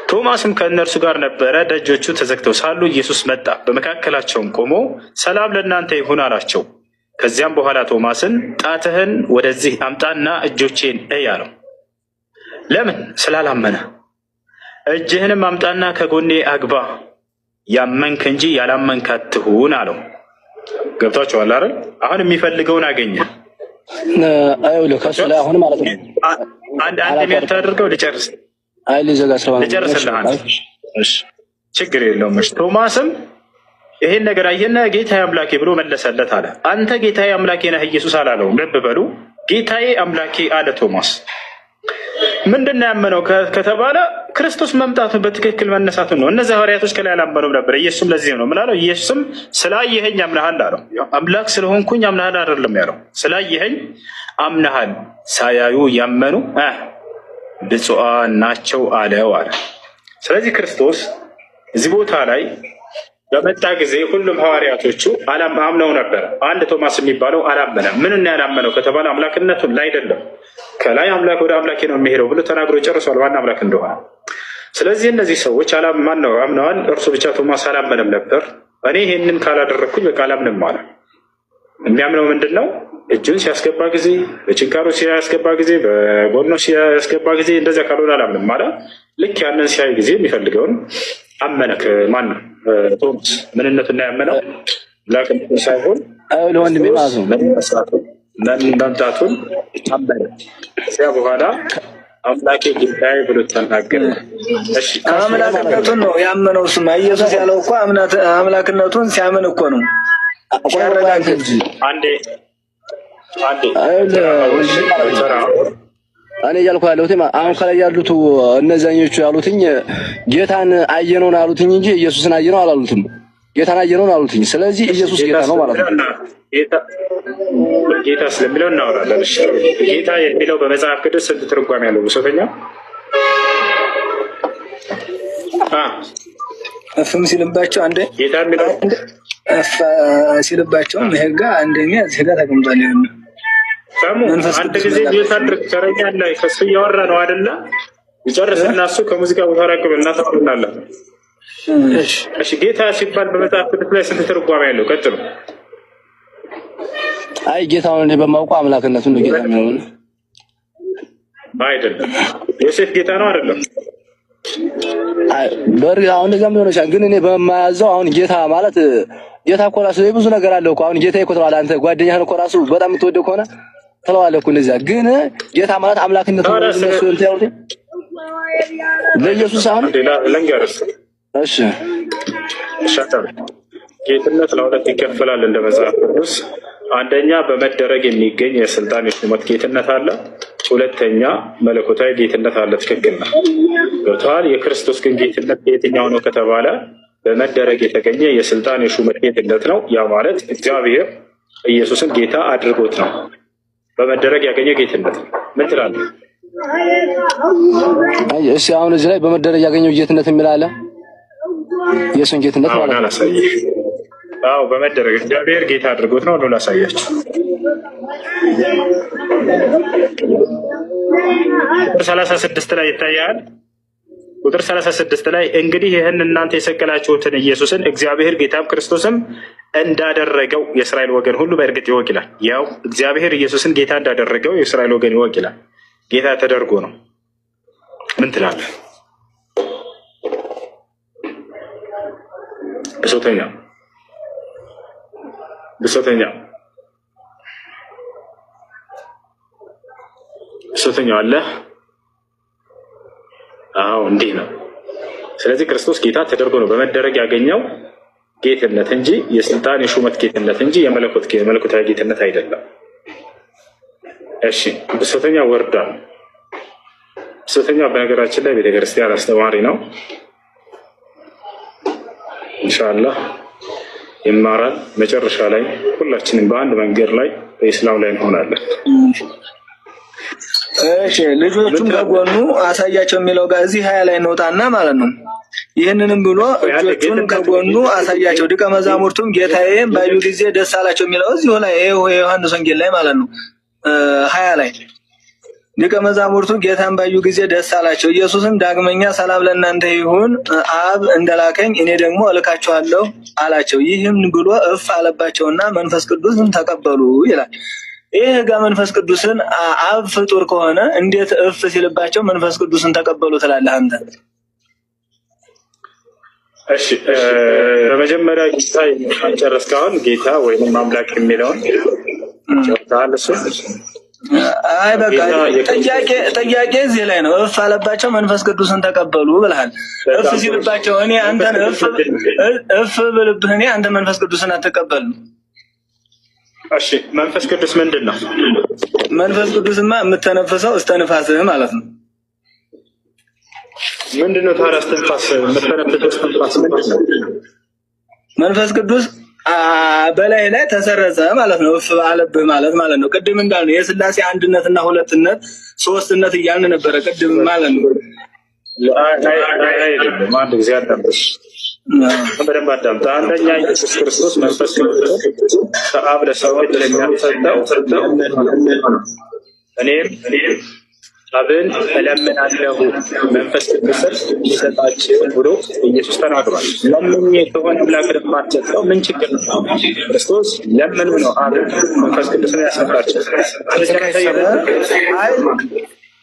ቶማስም ከእነርሱ ጋር ነበረ። ደጆቹ ተዘግተው ሳሉ ኢየሱስ መጣ፣ በመካከላቸውም ቆሞ ሰላም ለእናንተ ይሁን አላቸው። ከዚያም በኋላ ቶማስን ጣትህን ወደዚህ አምጣና እጆቼን እይ አለው። ለምን? ስላላመነ። እጅህንም አምጣና ከጎኔ አግባ፣ ያመንክ እንጂ ያላመንክ አትሁን አለው። ገብቷችኋል አይደል? አሁን የሚፈልገውን አገኘ። ከሱ ላይ አሁን ማለት ነው አንድ ሚኒት አድርገው ልጨርስ ልጨርስልህ። ችግር የለውም። ቶማስም ይሄን ነገር አየና ጌታዬ አምላኬ ብሎ መለሰለት አለ። አንተ ጌታዬ አምላኬ ነህ ኢየሱስ አላለውም። ልብ በሉ፣ ጌታዬ አምላኬ አለ ቶማስ። ምንድን ነው ያመነው ከተባለ ክርስቶስ መምጣቱን በትክክል መነሳቱን ነው። እነዚህ ሐዋርያቶች ከላይ አላመኑም ነበር። ኢየሱስም ለዚህ ነው ምን አለው? ኢየሱስም ስላየኸኝ አምነሃል አለው። አምላክ ስለሆንኩኝ አምነሃል አይደለም ያለው፣ ስላየኸኝ አምነሃል። ሳያዩ ያመኑ ብፁዓን ናቸው አለው አለ። ስለዚህ ክርስቶስ እዚህ ቦታ ላይ በመጣ ጊዜ ሁሉም ሐዋርያቶቹ አምነው ነበር። አንድ ቶማስ የሚባለው አላመነም። ምን ያላመነው ከተባለ አምላክነቱን ላይ አይደለም። ከላይ አምላክ ወደ አምላኬ ነው የሚሄደው ብሎ ተናግሮ ጨርሷል፣ ዋና አምላክ እንደሆነ። ስለዚህ እነዚህ ሰዎች አምነዋል። እርሱ ብቻ ቶማስ አላመነም ነበር። እኔ ይሄንን ካላደረግኩኝ በቃ አላምንም አለ። የሚያምነው ምንድን ነው? እጁን ሲያስገባ ጊዜ፣ በችንካሩ ሲያስገባ ጊዜ፣ በጎኖ ሲያስገባ ጊዜ፣ እንደዚያ ካልሆነ አላምንም አለ። ልክ ያንን ሲያይ ጊዜ የሚፈልገውን አመነ። ማን ነው? ቶማስ። ምንነቱን ያመነው ላቅነቱን ሳይሆን መምጣቱን አመነ። እዚያ በኋላ አምላኬ ጌታዬ ብሎ ተናገረ። አምላክነቱን ነው ያመነው። ስማ ኢየሱስ ያለው እኮ አምላክነቱን ሲያምን እኮ ነው። እኔ እያልኩ ያለሁት አሁን ከላይ ያሉት እነዛኞቹ ያሉትኝ ጌታን አየነውን አሉትኝ እንጂ ኢየሱስን አየነው አላሉትም። ጌታን አየነውን አሉትኝ። ስለዚህ ኢየሱስ ጌታ ነው ማለት ነው። ጌታ ስለሚለው እናወራለን። ጌታ የሚለው በመጽሐፍ ቅዱስ ስንት ትርጓሜ ያለው? ብሶተኛ እፍም ሲልባቸው አንዴ ጌታ የሚለው ሲልባቸው ይሄ ጋር አንደኛ እዚህ ጋር ተቀምጧል። ሰሙ አንድ ጊዜ ጌታ ድርክ ተረኛ ላይ ከሱ እያወራ ነው አይደለ? ይጨርስና እሱ ከሙዚቃ ቦታ ራቅብና ታውቁናለን። እሺ ጌታ ሲባል በመጽሐፍ ቅዱስ ላይ ስንት ትርጓሜ ያለው? ቀጥሉ። አይ ጌታውን እኔ በማውቀው አምላክነቱን ነው ጌታ የሚለው አይደለም። ዮሴፍ ጌታ ነው አይደለም? በእርግጥ አሁን እንደዚያም ሊሆን ይችላል። ግን እኔ በማያዘው አሁን ጌታ ማለት ጌታ እኮ ራሱ ብዙ ነገር አለው እኮ። አሁን ጌታ እኮ ትለዋለህ አንተ ጓደኛህን እኮ ራሱ በጣም የምትወደው ከሆነ ትለዋለህ እኮ እንደዚያ። ግን ጌታ ማለት አምላክነቱ ነው እነሱ እንታዩት ለኢየሱስ አሁን ለንገርስ እሺ ሻታም ጌትነት ለሁለት ይከፈላል እንደ መጽሐፍ ቅዱስ። አንደኛ በመደረግ የሚገኝ የስልጣን የሹመት ጌትነት አለ። ሁለተኛ መለኮታዊ ጌትነት አለ። ትክክል ነው፣ ገብቶሃል። የክርስቶስ ግን ጌትነት የትኛው ነው ከተባለ በመደረግ የተገኘ የስልጣን የሹመት ጌትነት ነው። ያ ማለት እግዚአብሔር ኢየሱስን ጌታ አድርጎት ነው። በመደረግ ያገኘ ጌትነት ነው። ምን ትላለህ? እሺ አሁን እዚህ ላይ በመደረግ ያገኘው ጌትነት የሚል አለ። የእሱን ጌትነት ማለት ነው። አዎ በመደረግ እግዚአብሔር ጌታ አድርጎት ነው። ነው ላሳያችሁ። ቁጥር 36 ላይ ይታያል። ቁጥር 36 ላይ እንግዲህ ይህን እናንተ የሰቀላችሁትን ኢየሱስን እግዚአብሔር ጌታም ክርስቶስም እንዳደረገው የእስራኤል ወገን ሁሉ በእርግጥ ይወቅ ይላል። ያው እግዚአብሔር ኢየሱስን ጌታ እንዳደረገው የእስራኤል ወገን ይወቅ ይላል። ጌታ ተደርጎ ነው። ምን ትላለህ? ብሶተኛው አለ። አዎ እንዲህ ነው። ስለዚህ ክርስቶስ ጌታ ተደርጎ ነው በመደረግ ያገኘው ጌትነት እንጂ የስልጣን የሹመት ጌትነት እንጂ የመለኮታዊ ጌትነት አይደለም። እሺ ብሶተኛው ወርዷል። ብሶተኛው በነገራችን ላይ ቤተክርስቲያን አስተማሪ ነው። ኢንሻአላህ ይማራል። መጨረሻ ላይ ሁላችንም በአንድ መንገድ ላይ በኢስላም ላይ እንሆናለን። እሺ ልጆቹን ከጎኑ አሳያቸው የሚለው ጋር እዚህ 20 ላይ እንወጣና ማለት ነው። ይህንንም ብሎ ልጆቹን ከጎኑ አሳያቸው ደቀ መዛሙርቱም ጌታዬን ባዩ ጊዜ ደስ አላቸው የሚለው እዚሁ ላይ ዮሐንስ ወንጌል ላይ ማለት ነው 20 ላይ ደቀ መዛሙርቱ ጌታን ባዩ ጊዜ ደስ አላቸው። ኢየሱስም ዳግመኛ ሰላም ለእናንተ ይሁን፣ አብ እንደላከኝ እኔ ደግሞ እልካችኋለሁ አላቸው። ይህም ብሎ እፍ አለባቸውና መንፈስ ቅዱስን ተቀበሉ ይላል። ይህ ጋር መንፈስ ቅዱስን አብ ፍጡር ከሆነ እንዴት እፍ ሲልባቸው መንፈስ ቅዱስን ተቀበሉ ትላለህ አንተ? እሺ በመጀመሪያ ጌታ ጨረስካውን ጌታ ወይንም አምላክ የሚለውን ታልሱ። አይ በቃ ጥያቄ እዚህ ላይ ነው። እፍ አለባቸው መንፈስ ቅዱስን ተቀበሉ ብለሃል። እፍ ሲልባቸው እኔ አንተን እፍ ብልብህ እኔ አንተ መንፈስ ቅዱስን አትቀበልም። እሺ መንፈስ ቅዱስ ምንድን ነው? መንፈስ ቅዱስማ የምተነፍሰው እስተንፋስህ ማለት ነው። ምንድን ነው ታዲያ እስትንፋስ? የምተነፍሰው እስትንፋስ ምንድን ነው? መንፈስ ቅዱስ በላይ ላይ ተሰረጸ ማለት ነው። እፍ አለብህ ማለት ነው። ቅድም እንዳልነው የሥላሴ አንድነትና ሁለትነት ሶስትነት እያልን ነበረ ቅድም ማለት ነው። አንድ ጊዜ አዳምጥ፣ በደንብ አዳምጥ። አንደኛ ኢየሱስ ክርስቶስ መንፈስ ቅዱስ ከአብ ለሰዎች ለሚያሰጠው እኔም አብን እለምናለሁ መንፈስ ቅዱስን ይሰጣችሁ ብሎ ኢየሱስ ተናግሯል። ለምን ከሆነ አምላክ ለማትሰጠው ምን ችግር ነው? ክርስቶስ ለምን ነው አብን መንፈስ ቅዱስን ያሰጣችሁ?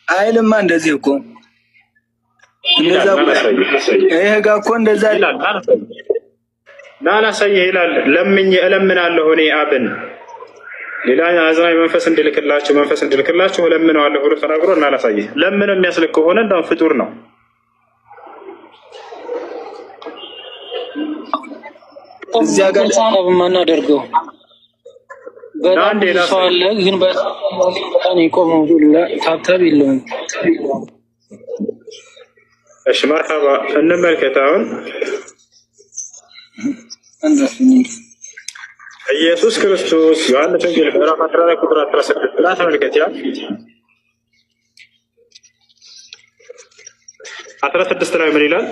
አይልማ እንደዚህ እኮ እንደዛ ይሄ ጋር እኮ እንደዛ ይላል። ናላሳየ ይላል። ለምን እለምናለሁ እኔ አብን ሌላ አዝናኝ መንፈስ እንድልክላችሁ እለምነዋለሁ ብሎ ተናግሮ እና አላሳየ። ለምን የሚያስልክ ከሆነ እንደውም ፍጡር ነው። እዚያ ጋር ሳብ ማናደርገው በጣም ሰው አለ፣ ግን በጣም ይቆመው ታብታብ የለውም። እሺ መርሐባ እንመልከት። አሁን ኢየሱስ ክርስቶስ ዮሐንስ ወንጌል ምዕራፍ 14 ቁጥር 16 ላይ ተመልከት። ያ 16 ላይ ምን ይላል?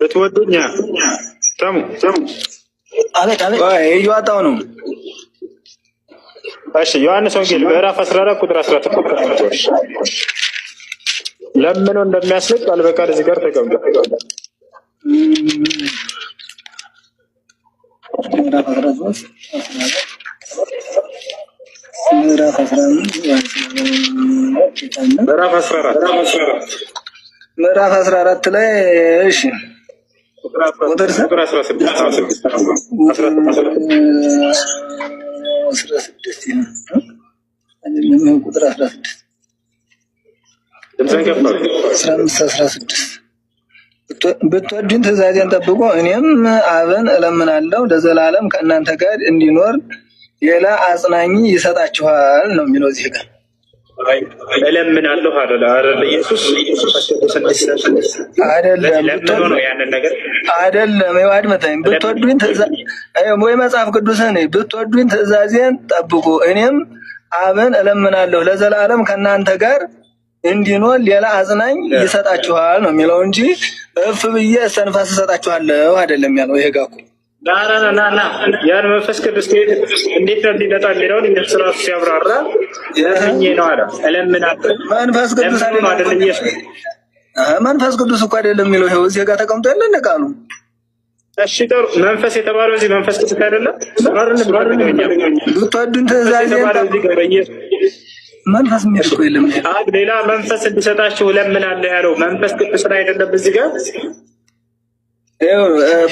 ብትወዱኝ ተሙ አቤት እየዋጣው ነው። እሺ ዮሐንስ ወንጌል ምዕራፍ 14 ቁጥር 16 ለምን እንደሚያስልቅ ቃል በቃል እዚህ ጋር ተቀምጧል። ምዕራፍ 14 ላይ እሺ ቁጥር 16 ብትወዱኝ ትእዛዜን ጠብቁ፣ እኔም አብን እለምናለሁ ለዘላለም ከእናንተ ጋር እንዲኖር ሌላ አጽናኝ ይሰጣችኋል ነው የሚለው እዚህ ጋር። እለምናለሁ አይደል? ኢየሱስ አይደለም ይዋድመታኝ ብትወዱኝ ወይ መጽሐፍ ቅዱስን ብትወዱኝ ትእዛዜን ጠብቁ፣ እኔም አብን እለምናለሁ ለዘላለም ከእናንተ ጋር እንዲኖር ሌላ አጽናኝ ይሰጣችኋል ነው የሚለው እንጂ እፍ ብዬ እስተንፋስ እሰጣችኋለሁ አይደለም ያለው። ይሄ ጋር እኮ ና ያን መንፈስ ቅዱስ እንዴት ነው ሊመጣ የሚለውን ስራሱ ሲያብራራ ለምኜ ነው አለ። እለምናለሁ መንፈስ ቅዱስ አይደለም ኢየሱስ መንፈስ ቅዱስ እኮ አይደለም የሚለው ይሄው እዚህ ጋር ተቀምጦ ያለ ለቃሉ። እሺ ጥሩ መንፈስ የተባለው እዚህ መንፈስ ቅዱስ አይደለም። ብትወዱኝ ትእዛዜን መንፈስ የሚያልኩ የለም። ሌላ መንፈስ እንዲሰጣችሁ እለምናለሁ ያለው መንፈስ ቅዱስ አይደለም እዚህ ጋር።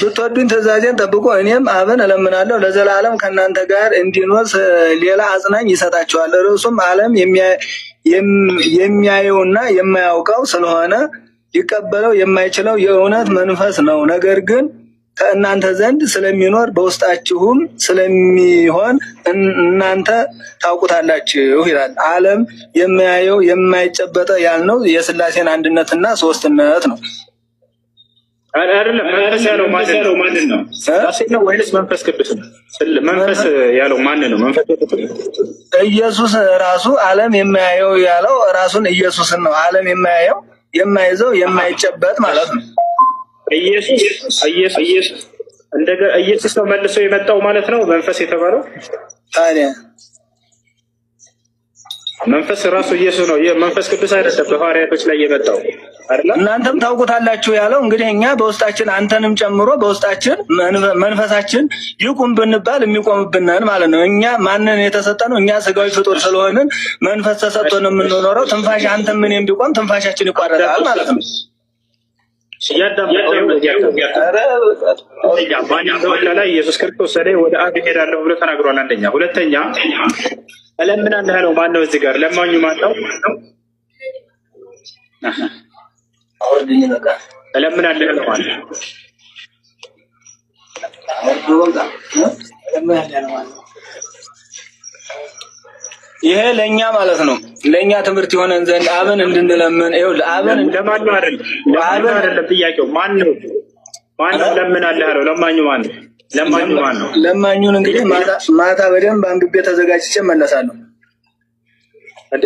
ብትወዱኝ ትእዛዜን ጠብቁ፣ እኔም አብን እለምናለሁ ለዘላለም ከእናንተ ጋር እንዲኖር ሌላ አጽናኝ ይሰጣችኋል። እርሱም ዓለም የሚያየውና የማያውቀው ስለሆነ ሊቀበለው የማይችለው የእውነት መንፈስ ነው። ነገር ግን ከእናንተ ዘንድ ስለሚኖር በውስጣችሁም ስለሚሆን እናንተ ታውቁታላችሁ ይላል። ዓለም የሚያየው የማይጨበጠው ያልነው የሥላሴን አንድነትና ሶስትነት ነው። አይደለም። መንፈስ ያለው ማንን ነው? ሥላሴ ነው ወይስ መንፈስ ቅዱስ ነው? መንፈስ ያለው ማንን ነው? መንፈስ ኢየሱስ ራሱ ዓለም የማያየው ያለው ራሱን ኢየሱስን ነው። ዓለም የማያየው የማይዘው የማይጨበጥ ማለት ነው። ኢየሱስ ነው መልሶ የመጣው ማለት ነው። መንፈስ የተባለው ታዲያ መንፈስ ራሱ ኢየሱስ ነው። መንፈስ ቅዱስ አይደለም በሐዋርያቶች ላይ የመጣው አይደለም። እናንተም ታውቁታላችሁ ያለው እንግዲህ እኛ በውስጣችን አንተንም ጨምሮ በውስጣችን መንፈሳችን ይቁም ብንባል የሚቆምብንን ማለት ነው። እኛ ማንን የተሰጠነው? እኛ ስጋዊ ፍጡር ስለሆንን መንፈስ ተሰጥቶን የምንኖረው። ትንፋሽ አንተም ምንም ቢቆም ትንፋሻችን ይቋረጣል ማለት ነው። ላይ ኢየሱስ ክርስቶስ ወደ አብ እሄዳለሁ ብሎ ተናግሯል። አንደኛ። ሁለተኛ እለምናለሁ ያለው ማን ነው? እዚህ ጋር ለማኙ ማን ነው? እለምናለሁ ያለው ማን ነው? ይሄ ለኛ ማለት ነው። ለኛ ትምህርት የሆነን ዘንድ አብን እንድንለምን አብን ለማን ነው አይደል? አብን አይደለም ጥያቄው። ማን ነው ለምናለህ ያለው? ለማኙ ማን ነው? ለማኙ ማን ነው? ለማኙን እንግዲህ ማታ በደንብ አንብቤ ተዘጋጅቼ እመለሳለሁ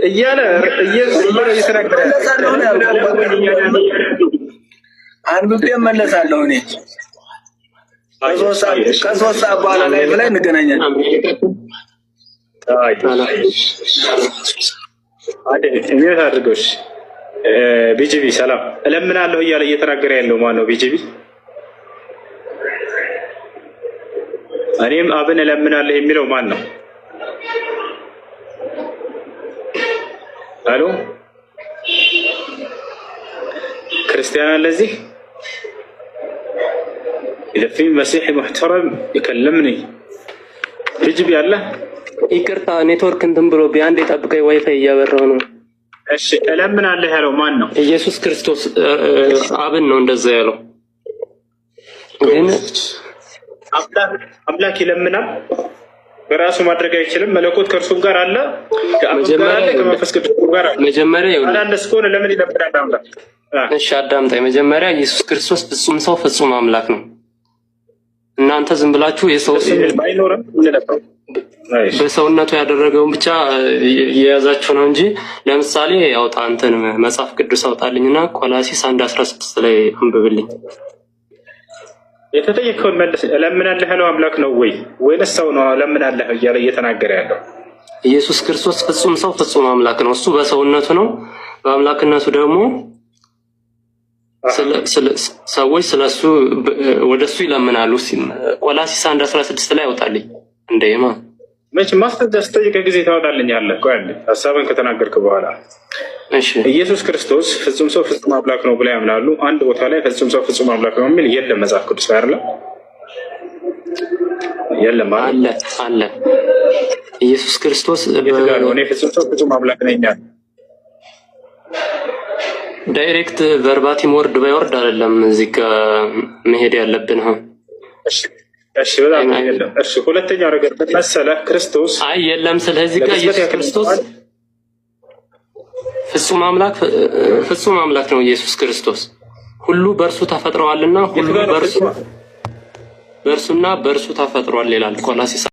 እያለ እየተናገረ አንብቤ እመለሳለሁ። እኔ ከሶስት ሰዓት በኋላ ላይ እንገናኛለን። እንዴት አድርጎሽ ቢጂቢ ሰላም እለምናለሁ እያለ እየተናገረ ያለው ማን ነው? ቢጂቢ እኔም አብን እለምናለሁ የሚለው ማን ነው? አሎ ክርስቲያን አለ እዚህ? إذا في مسيحي محترم يكلمني ቢጂቢ አለ? ይቅርታ ኔትወርክ እንትን ብሎ ቢያንድ የጠብቀኝ ዋይፋይ እያበራው ነው። እሺ እለምናለሁ ያለው ማን ነው? ኢየሱስ ክርስቶስ አብን ነው እንደዛ ያለው። ግን አምላክ ይለምናል፣ በራሱ ማድረግ አይችልም። መለኮት ከእርሱ ጋር አለ፣ ከመንፈስ ቅዱስ ጋር አለ። መጀመሪያ አንዳንድ እስከሆነ ለምን ይለምናል አምላክ? እሺ አዳምጣኝ። መጀመሪያ ኢየሱስ ክርስቶስ ፍጹም ሰው ፍጹም አምላክ ነው። እናንተ ዝም ብላችሁ የሰው ባይኖርም እንለፈው በሰውነቱ ያደረገውን ብቻ የያዛችሁ ነው እንጂ ለምሳሌ ያውጣ አንተን መጽሐፍ ቅዱስ አውጣልኝና ቆላሲስ 1:16 ላይ አንብብልኝ። የተጠየቀውን መልስ። እለምናለሁ ያለው አምላክ ነው ወይስ ሰው ነው? እለምናለሁ እያለ እየተናገረ ያለው ኢየሱስ ክርስቶስ ፍጹም ሰው ፍጹም አምላክ ነው። እሱ በሰውነቱ ነው፣ በአምላክነቱ ደግሞ ሰዎች ስለሱ ወደሱ ይለምናሉ። ቆላሲስ 1:16 ላይ አውጣልኝ እንደማ መቼ ማስተዳስተይ ከጊዜ ታወጣልኛለህ? ቆይ ሐሳብን ከተናገርክ በኋላ እሺ። ኢየሱስ ክርስቶስ ፍጹም ሰው ፍጹም አምላክ ነው ብለው ያምናሉ። አንድ ቦታ ላይ ፍጹም ሰው ፍጹም አምላክ ነው የሚል የለም መጽሐፍ ቅዱስ ላይ አይደለም? የለም አለ። ኢየሱስ ክርስቶስ እኔ ፍጹም ሰው ፍጹም አምላክ ነኝ ያለ ዳይሬክት ቨርባቲም ወርድ ባይወርድ አይደለም እዚህ ጋር መሄድ ያለብን። እሺ በጣም የለም። እሺ ሁለተኛው ነገር መሰለህ ክርስቶስ የለም። ስለዚህ ጋር ኢየሱስ ክርስቶስ ፍጹም አምላክ ነው። ኢየሱስ ክርስቶስ ሁሉ በእርሱ ተፈጥረዋልና ሁሉ በእርሱና በእርሱ ተፈጥሯል ይላል ቆላሲስ